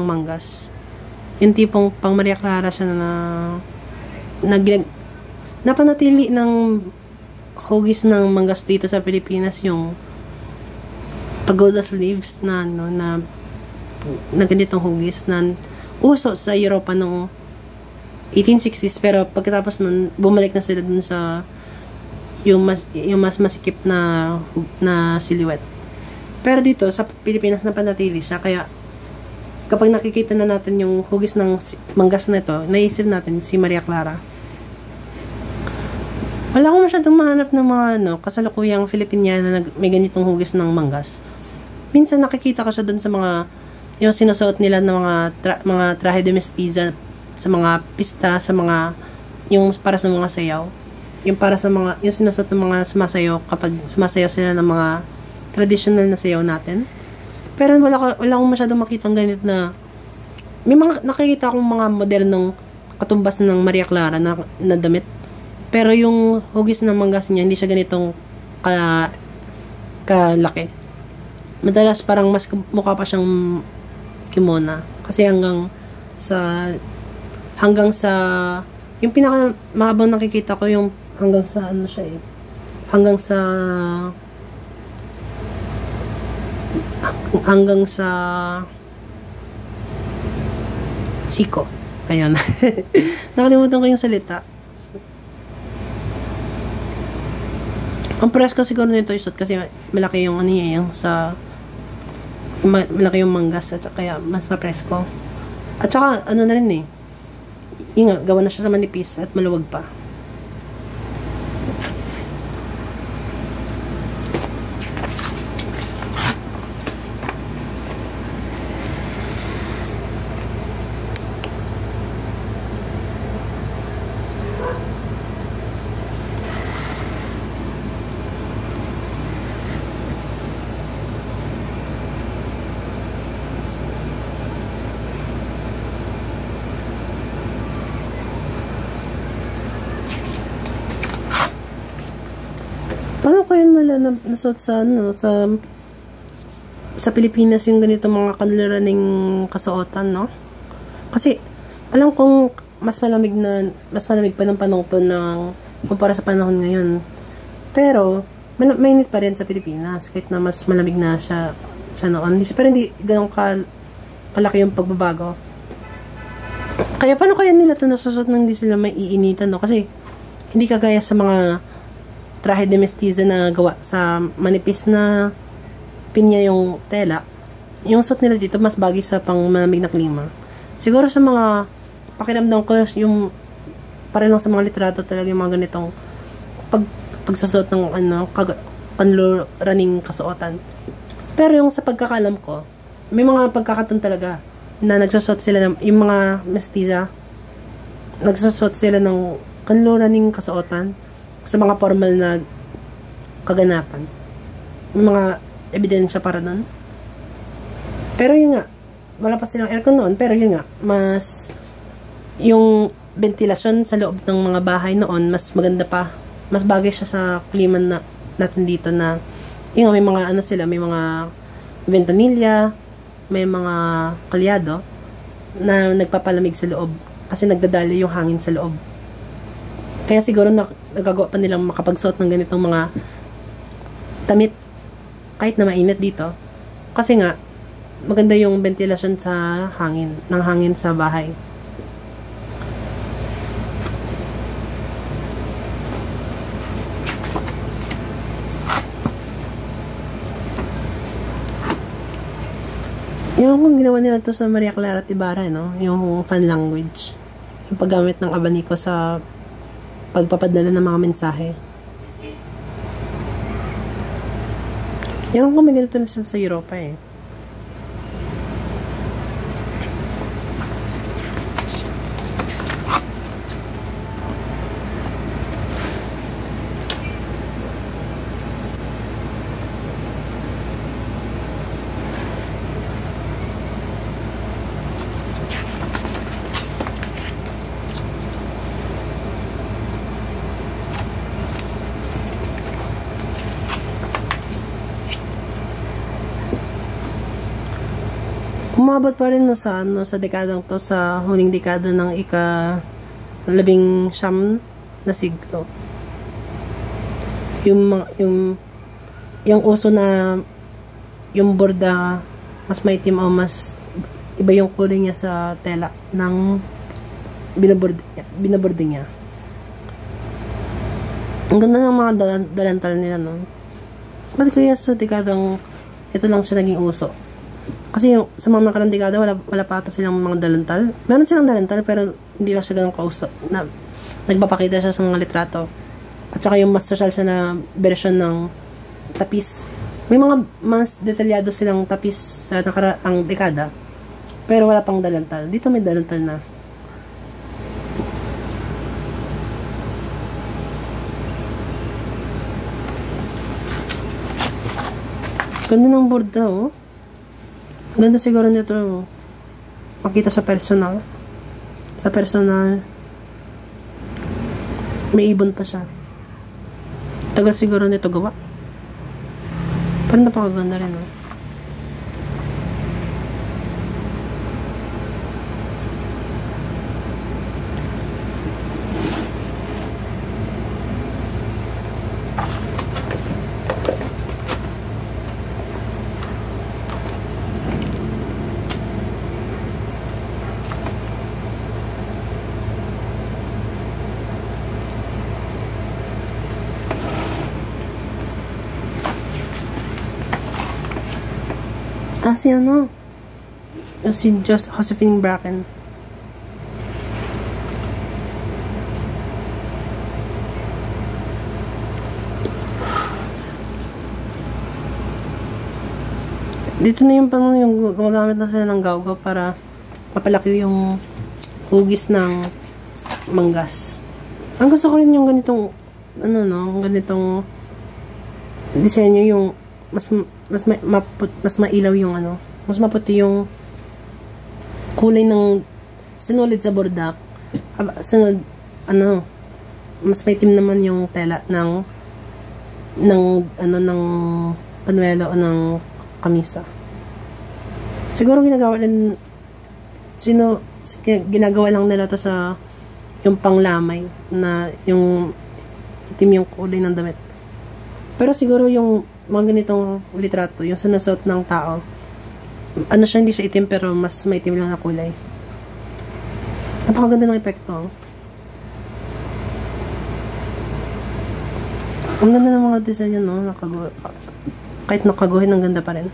S1: manggas. Yung tipong pang Maria Clara siya napanatili ng hugis ng manggas dito sa Pilipinas yung pagoda sleeves na ganitong hugis na uso sa Europa noong 1860s, pero pagkatapos nun bumalik na sila dun sa yung mas masikip na silhouette. Pero dito sa Pilipinas napanatili siya, kaya kapag nakikita na natin yung hugis ng manggas na ito, naisip natin si Maria Clara. Wala akong masyadong mahanap ng mga kasalukuyang Filipiniana na may ganitong hugis ng manggas. Minsan nakikita ko siya dun sa mga yung sinusuot nila ng mga traje de mestiza sa mga pista, sa mga yung para sa mga sayaw. Yung para sa yung sinusuot ng mga sumasayaw kapag sumasayaw sila ng mga traditional na sayaw natin. Pero wala akong masyadong makitang ganit na may mga nakikita akong mga modernong katumbas ng Maria Clara na damit. Pero yung hugis ng manggas niya hindi siya ganitong kalaki. madalas parang mas mukha pa siyang kimona. Kasi hanggang sa yung pinaka mahabang nakikita ko yung hanggang sa ano siya hanggang sa siko. Ayun. Nakalimutan ko yung salita. Ang press ko siguro nito isot kasi malaki yung ano niya, malaki yung manggas at kaya mas ma-press ko. At saka ano na rin gawa na siya sa manipis at maluwag pa. Paano kaya nasuot sa Pilipinas yung ganito mga kanluraning kasuotan, no? Kasi alam kong mas malamig pa ng panahon to kumpara sa panahon ngayon. Pero mainit pa rin sa Pilipinas kahit na mas malamig na siya noon. Pero hindi ganun kalaki yung pagbabago. Kaya paano kaya nila ito nasusuot nang hindi sila maiinitan, no? Kasi hindi kagaya sa mga traje de mestiza na gawa sa manipis na pinya yung tela. Yung suot nila dito mas bagay sa pang malamig na klima. Siguro sa mga pakiramdam ko yung para lang sa mga litrato talaga yung mga ganitong pagsusuot ng kanluraning kasuotan. Pero yung sa pagkakalam ko, may mga pagkakataon talaga na nagsusuot sila yung mga mestiza, nagsusuot sila ng kanluraning kasuotan sa mga formal na kaganapan. May mga ebidensya para doon. Pero yun nga, wala pa silang aircon noon, pero yun nga, mas yung ventilasyon sa loob ng mga bahay noon, mas maganda pa. Mas bagay siya sa klima natin dito na yun nga, may mga may mga ventanilla, may mga kalyado na nagpapalamig sa loob kasi nagdadali yung hangin sa loob. Kaya siguro nagagawa pa nilang makapagsuot ng ganitong mga damit kahit na mainit dito. Kasi nga, maganda yung ventilasyon ng hangin sa bahay. Yung ginawa nila to sa Maria Clara Ibarra, no? Yung fan language. Yung paggamit ng abaniko sa pagpapadala ng mga mensahe. Yan kung may ganito na sa Europa Umabot pa rin sa dekadang to, sa huling dekada ng ika-19 na siglo. Yung uso na yung borda mas maitim o mas iba yung kulay niya sa tela ng binaborde niya. Ang ganda ng mga dalantal nila, no? Ba't kaya sa dekadang ito lang siya naging uso? Kasi sa mga nakarang dekada, wala pa ata silang mga dalantal. Meron silang dalantal, pero hindi lang siya ganun kauso. Nagpapakita siya sa mga litrato. At saka yung mas social siya na version ng tapis. May mga mas detalyado silang tapis sa nakaraang dekada. Pero wala pang dalantal. Dito may dalantal na. Ganda ng borda, oh. Ganda siguro nito makita sa personal. Sa personal, may ibon pa siya. Tagal siguro nito gawa. Pero napakaganda rin, Si ano, si Josephine Bracken. Dito na yung gumagamit na sila ng gawgaw para mapalaki yung hugis ng manggas. Ang gusto ko rin yung ganitong ganitong disenyo, yung mas mailaw yung mas maputi yung kulay ng sinulid sa bordak. Sunod mas maitim naman yung tela ng panuelo o ng kamisa. Siguro ginagawa lang nila to sa yung panglamay na yung itim yung kulay ng damit. Pero siguro yung mga ganitong litrato, yung sinusot ng tao, hindi siya itim pero mas maitim lang na kulay. Napakaganda ng epekto. Ang ganda ng mga design yun, no? Kahit nakaguhin, ang ganda pa rin.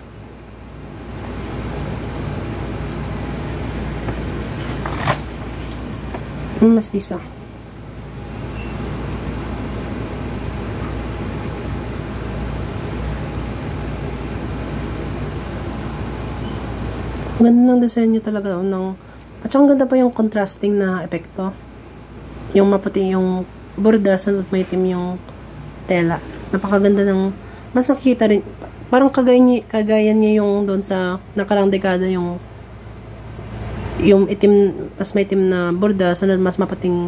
S1: Mastisa. Ang ganda ng disenyo talaga. At saka ang ganda pa yung contrasting na epekto. Yung maputi yung borda, sunod maitim yung tela. Napakaganda ng mas nakikita rin. Parang kagaya niya yung doon sa nakarang dekada yung itim, mas maitim na borda, sunod mas maputing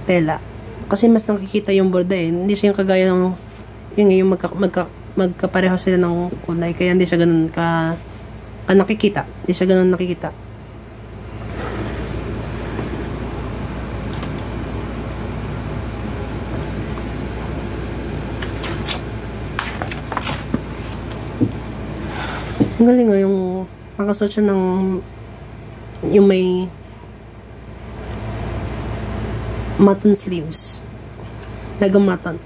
S1: tela. Kasi mas nakikita yung borda eh. Hindi siya yung kagaya ng yung magkapareho sila ng kulay. Kaya hindi siya ganun nakikita. Hindi siya ganun nakikita. Ang galing yung nakasuot siya ng yung may mutton sleeves. Lagang mutton.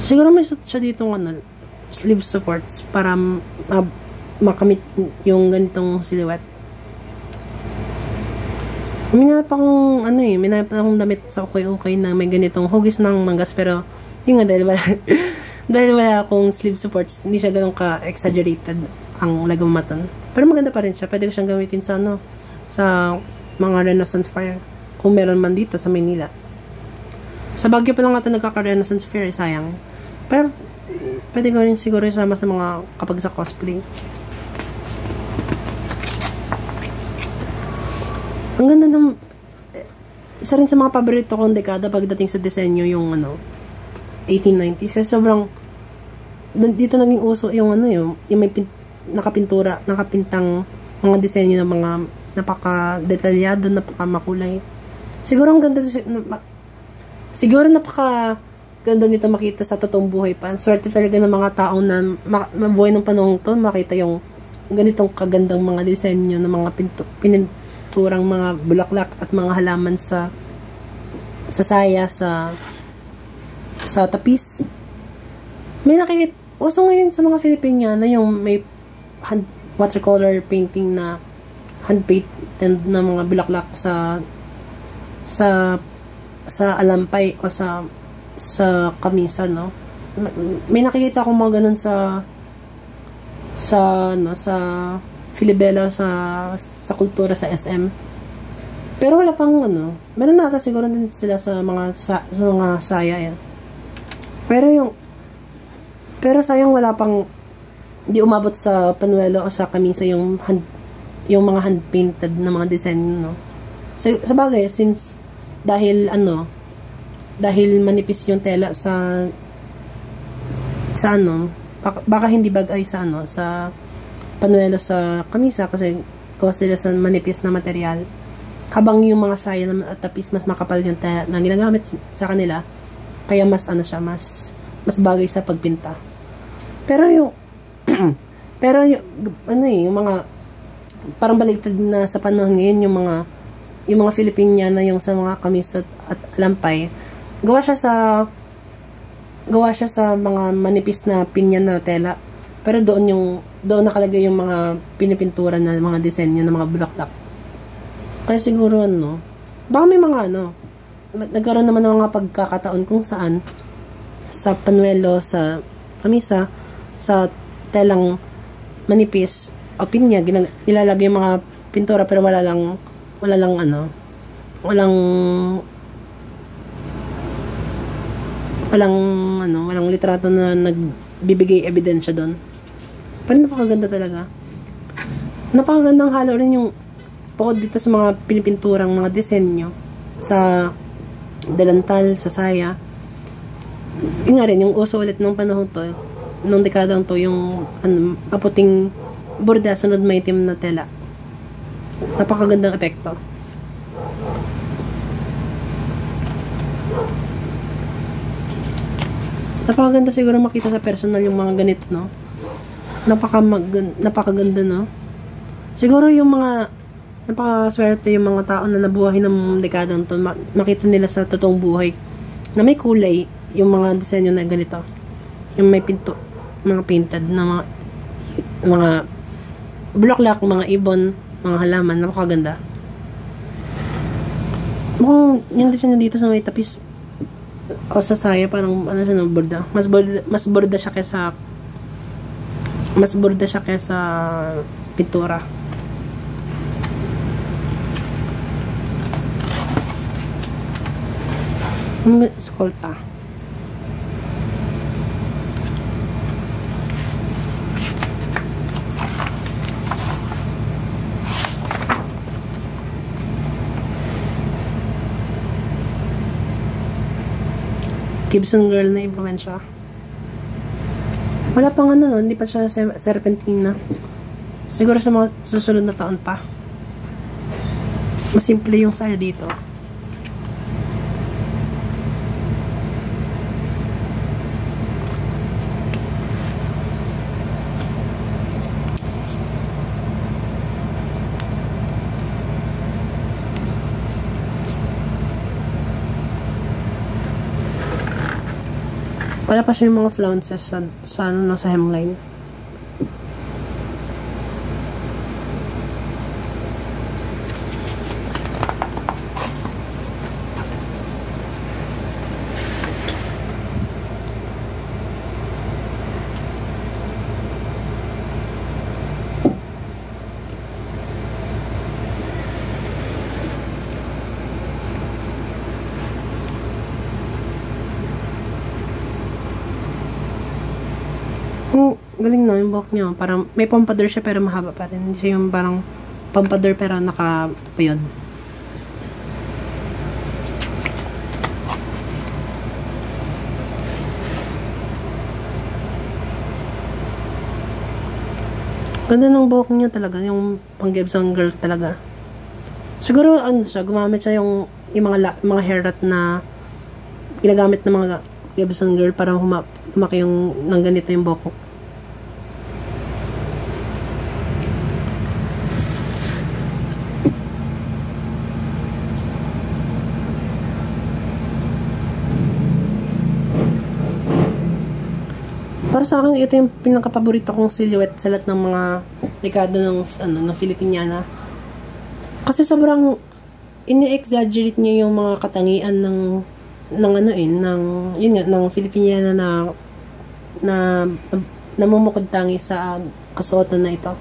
S1: Siguro may suot siya dito sleeve supports para makamit yung ganitong silhouette. Minanap akong minanap akong damit sa okay na may ganitong hugis ng manggas, pero yun nga dahil wala akong sleeve supports, hindi siya ganun ka-exaggerated ang lagang mutton. Pero maganda pa rin siya. Pwede ko siyang gamitin sa mga Renaissance Fair. Kung meron man dito sa Manila. Sa Baguio pa lang ito nagkaka-Renaissance Fair, sayang. Pero pwede ko rin siguro isama sa mga kapag sa cosplay. Ang ganda ng isa rin sa mga paborito kong dekada pagdating sa disenyo yung 1890s. Kasi sobrang dito naging uso yung yung may nakapintang mga disenyo ng mga napaka-detalyado, napaka-makulay. Siguro ang ganda ganda nito makita sa totoong buhay pa. Swerte talaga ng mga taong na mabuhay ng panahon to, makita yung ganitong kagandang mga disenyo ng mga pininturang mga bulaklak at mga halaman sa saya, sa tapis. May uso ngayon sa mga Filipiniana yung may watercolor painting na hand-painted na mga bulaklak sa alampay o sa kamisa, no? May nakikita akong mga ganun sa Filibela, sa kultura sa SM. Pero wala pang meron na ata siguro din sila sa mga saya yan. Pero sayang wala pang, hindi umabot sa panuelo o sa kamisa yung mga hand-painted na mga design, no? Sa bagay, since dahil manipis yung tela baka hindi bagay sa panuelo sa kamisa kasi gawa sila sa manipis na material. Habang yung mga saya at tapis mas makapal yung tela na ginagamit sa kanila, kaya mas bagay sa pagpinta. Pero yung mga parang baligtad na sa panahon ngayon, yung mga Filipiniana yung sa mga kamisa at alampay, gawa siya sa mga manipis na pinya na tela, pero doon doon nakalagay yung mga pinipintura na mga disenyo ng mga bulaklak. Kaya siguro baka may mga nagkaroon naman ng mga pagkakataon kung saan sa panuelo, sa pamisa, sa telang manipis o pinya, nilalagay yung mga pintura pero walang litrato na nagbibigay ebidensya doon. Pero napakaganda talaga. Napakagandang halo rin yung bukod dito sa mga pinipinturang mga disenyo sa dalantal, sa saya. Yun nga rin, yung uso ulit ng panahon to, nung dekadang to, yung maputing borda, sunod may itim na tela. Napakagandang epekto. Napakaganda siguro makita sa personal yung mga ganito, no? Napakaganda, no? Siguro yung mga napakaswerte yung mga tao na nabuhay ng dekadang to, makita nila sa totoong buhay na may kulay yung mga disenyo na ganito. Yung may mga painted na mga bulaklak, mga ibon, mga halaman, napakaganda. Mukhang yung disenyo dito sa may tapis o sa saya, parang siya borda. Mas borda siya kaysa pintura. Eskolta. Gibson Girl na impluwensya. Wala pang hindi pa siya serpentina. Siguro sa mga susunod na taon pa. Mas simple yung saya dito. Wala pa siya yung mga flounces sa hemline. Galing yung buhok niya. Parang may pompadour siya pero mahaba pa rin. Hindi siya yung parang pompadour pero nakapuyod. Ganda ng buhok niya talaga. Yung pang Gibson Girl talaga. Siguro gumamit siya yung mga hair wrap na ginagamit ng mga Gibson Girl para humaki yung nang ganito yung buhok. Para sa akin, ito yung pinakapaborito kong silhouette sa lahat ng mga dekada ng Filipiniana. Kasi sobrang ini-exaggerate niya yung mga katangian ng Filipiniana na namumukod tangi sa kasuotan na ito.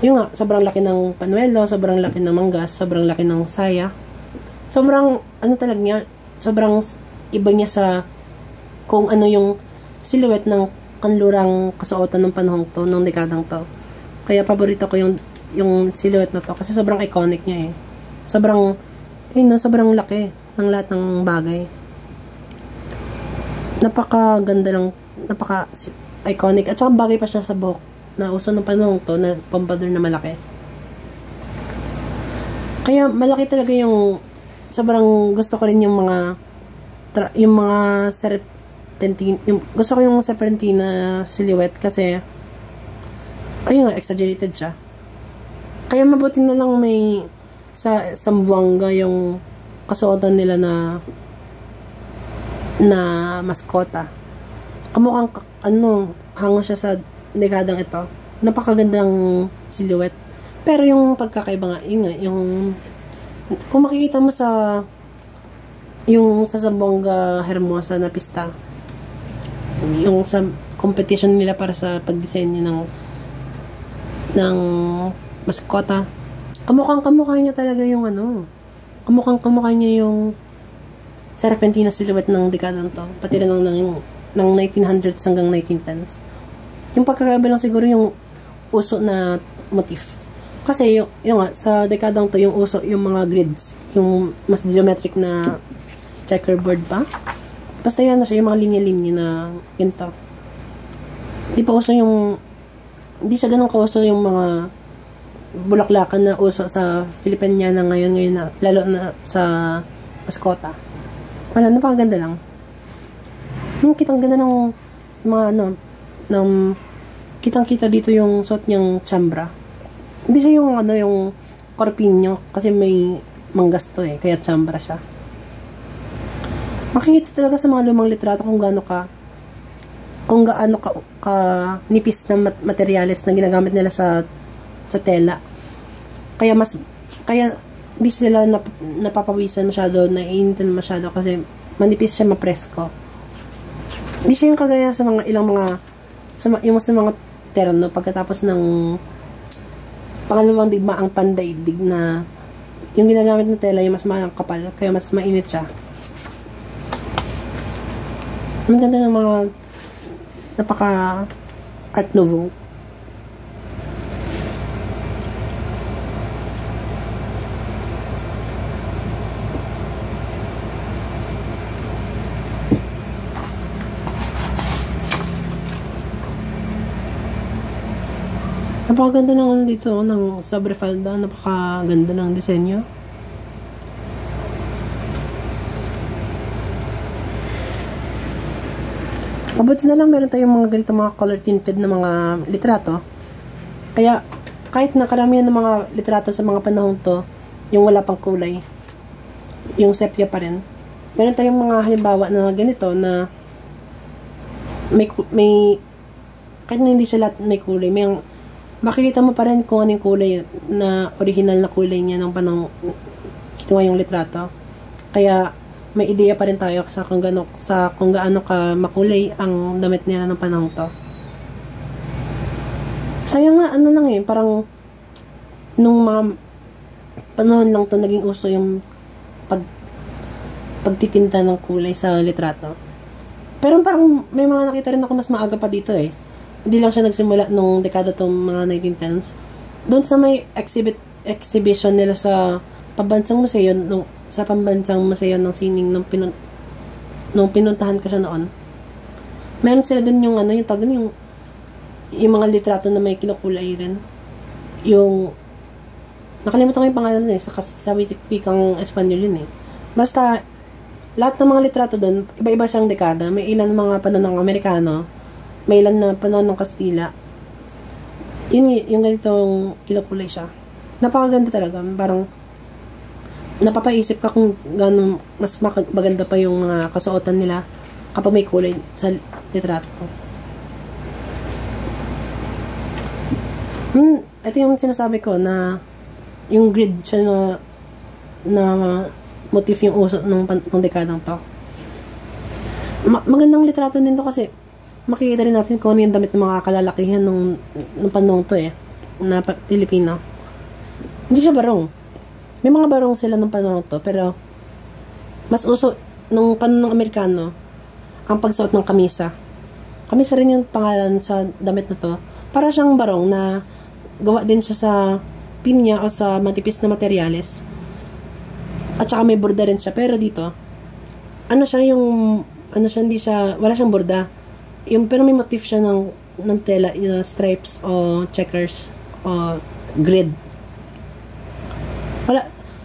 S1: Yung nga, sobrang laki ng panuelo, sobrang laki ng manggas, sobrang laki ng saya. Sobrang, talaga niya, sobrang iba niya sa kung ano yung silhouette ng kanlurang kasuotan ng panahong to, ng dekadang to. Kaya paborito ko yung silhouette na to kasi sobrang iconic niya eh. Sobrang laki ng lahat ng bagay. Napakaganda lang, napaka-iconic. At saka bagay pa siya sa buhok na uso ng panahong to na pompadour na malaki. Kaya malaki talaga yung sobrang gusto ko rin yung mga gusto ko yung serpentina silhouette kasi exaggerated siya. Kaya mabuti na lang may sa Zamboanga yung kasuotan nila na maskota. Kamukhang hango siya sa dekadang ito. napakagandang silhouette. Pero yung pagkakaiba nga, yun nga, yung kung makikita mo sa yung sa Zamboanga Hermosa na pista, yung sa competition nila para sa pagdisenyo ng maskota, kamukha niya talaga yung kamukha niya yung Serpentina silhouette ng dekadang to, pati rin ng 1900s hanggang 1910s. Yung pagkakaiba lang siguro yung uso na motif. Kasi yung nga, sa dekadang to, yung uso, yung mga grids, yung mas geometric na checkerboard pa. Basta yan na siya, yung mga linya-linya na ganito. Hindi siya ganun kauso yung mga bulaklakan na uso sa Filipiniana ngayon na, lalo na sa maskota. Wala, napakaganda lang. Kitang ganda ng mga kitang-kita dito yung suot niyang chambra. Hindi siya yung corpinyo kasi may manggasto kaya chambra siya. Makikita talaga sa mga lumang litrato kung gaano ka nipis na materyales na ginagamit nila sa tela. Kaya hindi sila napapawisan masyado, naiinitan masyado kasi manipis siya, mapresko. Hindi siya yung kagaya sa mga sa mga terno pagkatapos ng pangalawang digmaang pandaigdig na yung ginagamit na tela yung mas makapal, kaya mas mainit siya. Ang ganda ng mga napaka Art Nouveau. Napakaganda ng dito, ng Sabrefalda. Napakaganda ng disenyo. Mabuti na lang meron tayong mga ganito mga color tinted na mga litrato. Kaya kahit na karamihan ng mga litrato sa mga panahon to, yung wala pang kulay, yung sepia pa rin. Meron tayong mga halimbawa na ganito na may kahit na hindi siya lahat may kulay, makikita mo pa rin kung ano yung kulay na original na kulay niya ng panahon kinuha yung litrato. Kaya may ideya pa rin tayo sa kung gaano ka makulay ang damit nila ng panahon to. Sayang nga, parang nung mga panahon lang to naging uso yung pagtitinta ng kulay sa litrato. Pero parang may mga nakita rin ako mas maaga pa dito Hindi lang siya nagsimula nung dekada tong mga 1910s. Doon sa may exhibition nila sa pambansang museo ng sining nung pinuntahan ko siya noon. Meron sila dun yung yung mga litrato na may kinukulay rin. Yung nakalimutan ko yung pangalan sa wikang Espanyol yun Basta lahat ng mga litrato dun, iba-iba siyang dekada. May ilan mga panahon ng Amerikano, may ilan na panahon ng Kastila. Yung ganitong kinukulay siya. Napakaganda talaga. Parang napapaisip ka kung gano'ng mas maganda pa yung mga kasuotan nila kapag may kulay sa litrato. Ito yung sinasabi ko na yung grid siya na motif yung uso ng dekadang to. Magandang litrato din to kasi makikita rin natin kung ano yung damit ng mga kalalakihan nung panahon to na Pilipino. Hindi siya barong. May mga barong sila ng panahon to, pero mas uso nung panahon ng Amerikano ang pagsuot ng kamisa. Kamisa rin yung pangalan sa damit na to. Para siyang barong na gawa din siya sa pinya o sa matipis na materyales. At saka may borda rin siya. Pero dito, wala siyang borda. Pero may motif siya ng tela, yung stripes o checkers o grid.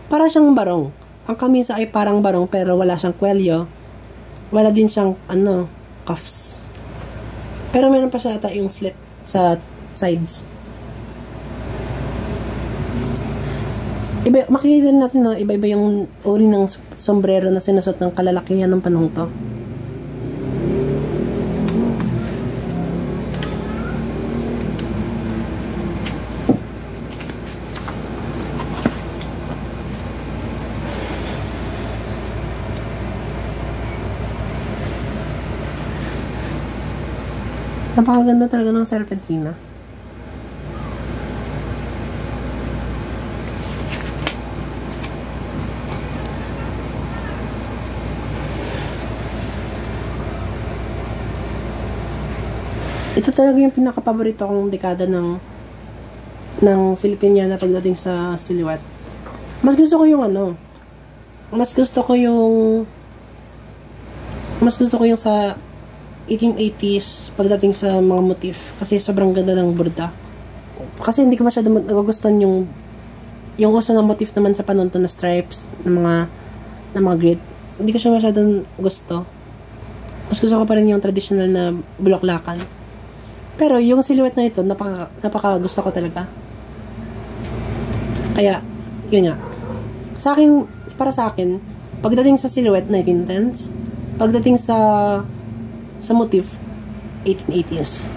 S1: Para siyang barong. Ang kamisa ay parang barong pero wala siyang kwelyo. Wala din siyang cuffs. Pero meron pa siya ata yung slit sa sides. Makikita natin iba-iba yung uri ng sombrero na sinusot ng kalalakihan ng panahon to. Napakaganda talaga ng serpentina. Ito talaga yung pinaka-paborito kong dekada ng Filipiniana pagdating sa silhouette. Mas gusto ko yung sa 1880s pagdating sa mga motif kasi sobrang ganda ng borda. Kasi hindi ko masyado nagugustuhan yung uso ng motif naman sa panonto na stripes ng mga grid. Hindi ko siya masyadong gusto. Mas gusto ko pa rin yung traditional na bulaklakan. Pero yung silhouette na ito, napaka gusto ko talaga. Kaya, yun nga. Para sa akin, pagdating sa silhouette, 1910s. Pagdating sa motif, 1880s.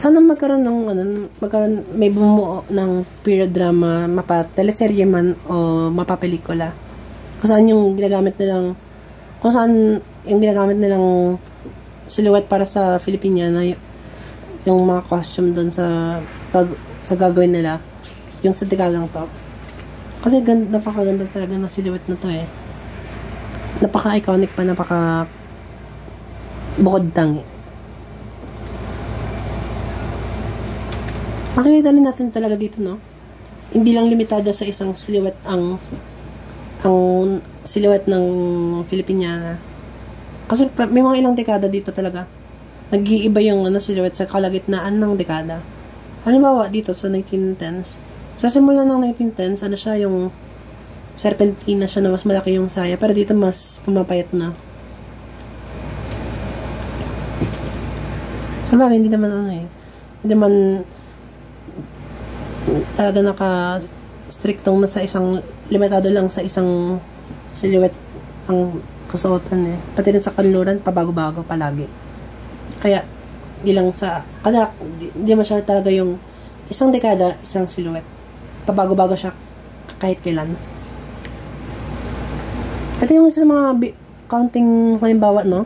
S1: Sana magkaroon may bumuo ng period drama, mapa-teleserye man o mapa-pelikula. Kung saan yung ginagamit nilang silhouette para sa Filipiniana, yung mga costume doon sa gagawin nila, yung sa dekadang to. Kasi napakaganda talaga ng silhouette na to eh. Napaka-iconic pa, bukod tangi. Makikita rin natin talaga dito, no? Hindi lang limitado sa isang silhouette ang silhouette ng Filipiniana. Kasi may mga ilang dekada dito talaga. Nag-iiba yung silhouette sa kalagitnaan ng dekada. Halimbawa, dito sa 1910s. Sa simula ng 1910s, siya yung serpentina siya na mas malaki yung saya. Pero dito mas pumapayat na. Sa bagay, hindi naman talaga naka-strictong na sa isang, limitado lang sa isang silhouette ang kasuotan eh. Pati rin sa kanluran, pabago-bago palagi. Kaya, hindi masyadong talaga yung isang dekada, isang silhouette. Pabago-bago siya kahit kailan. Ito yung isa sa mga counting halimbawa, no?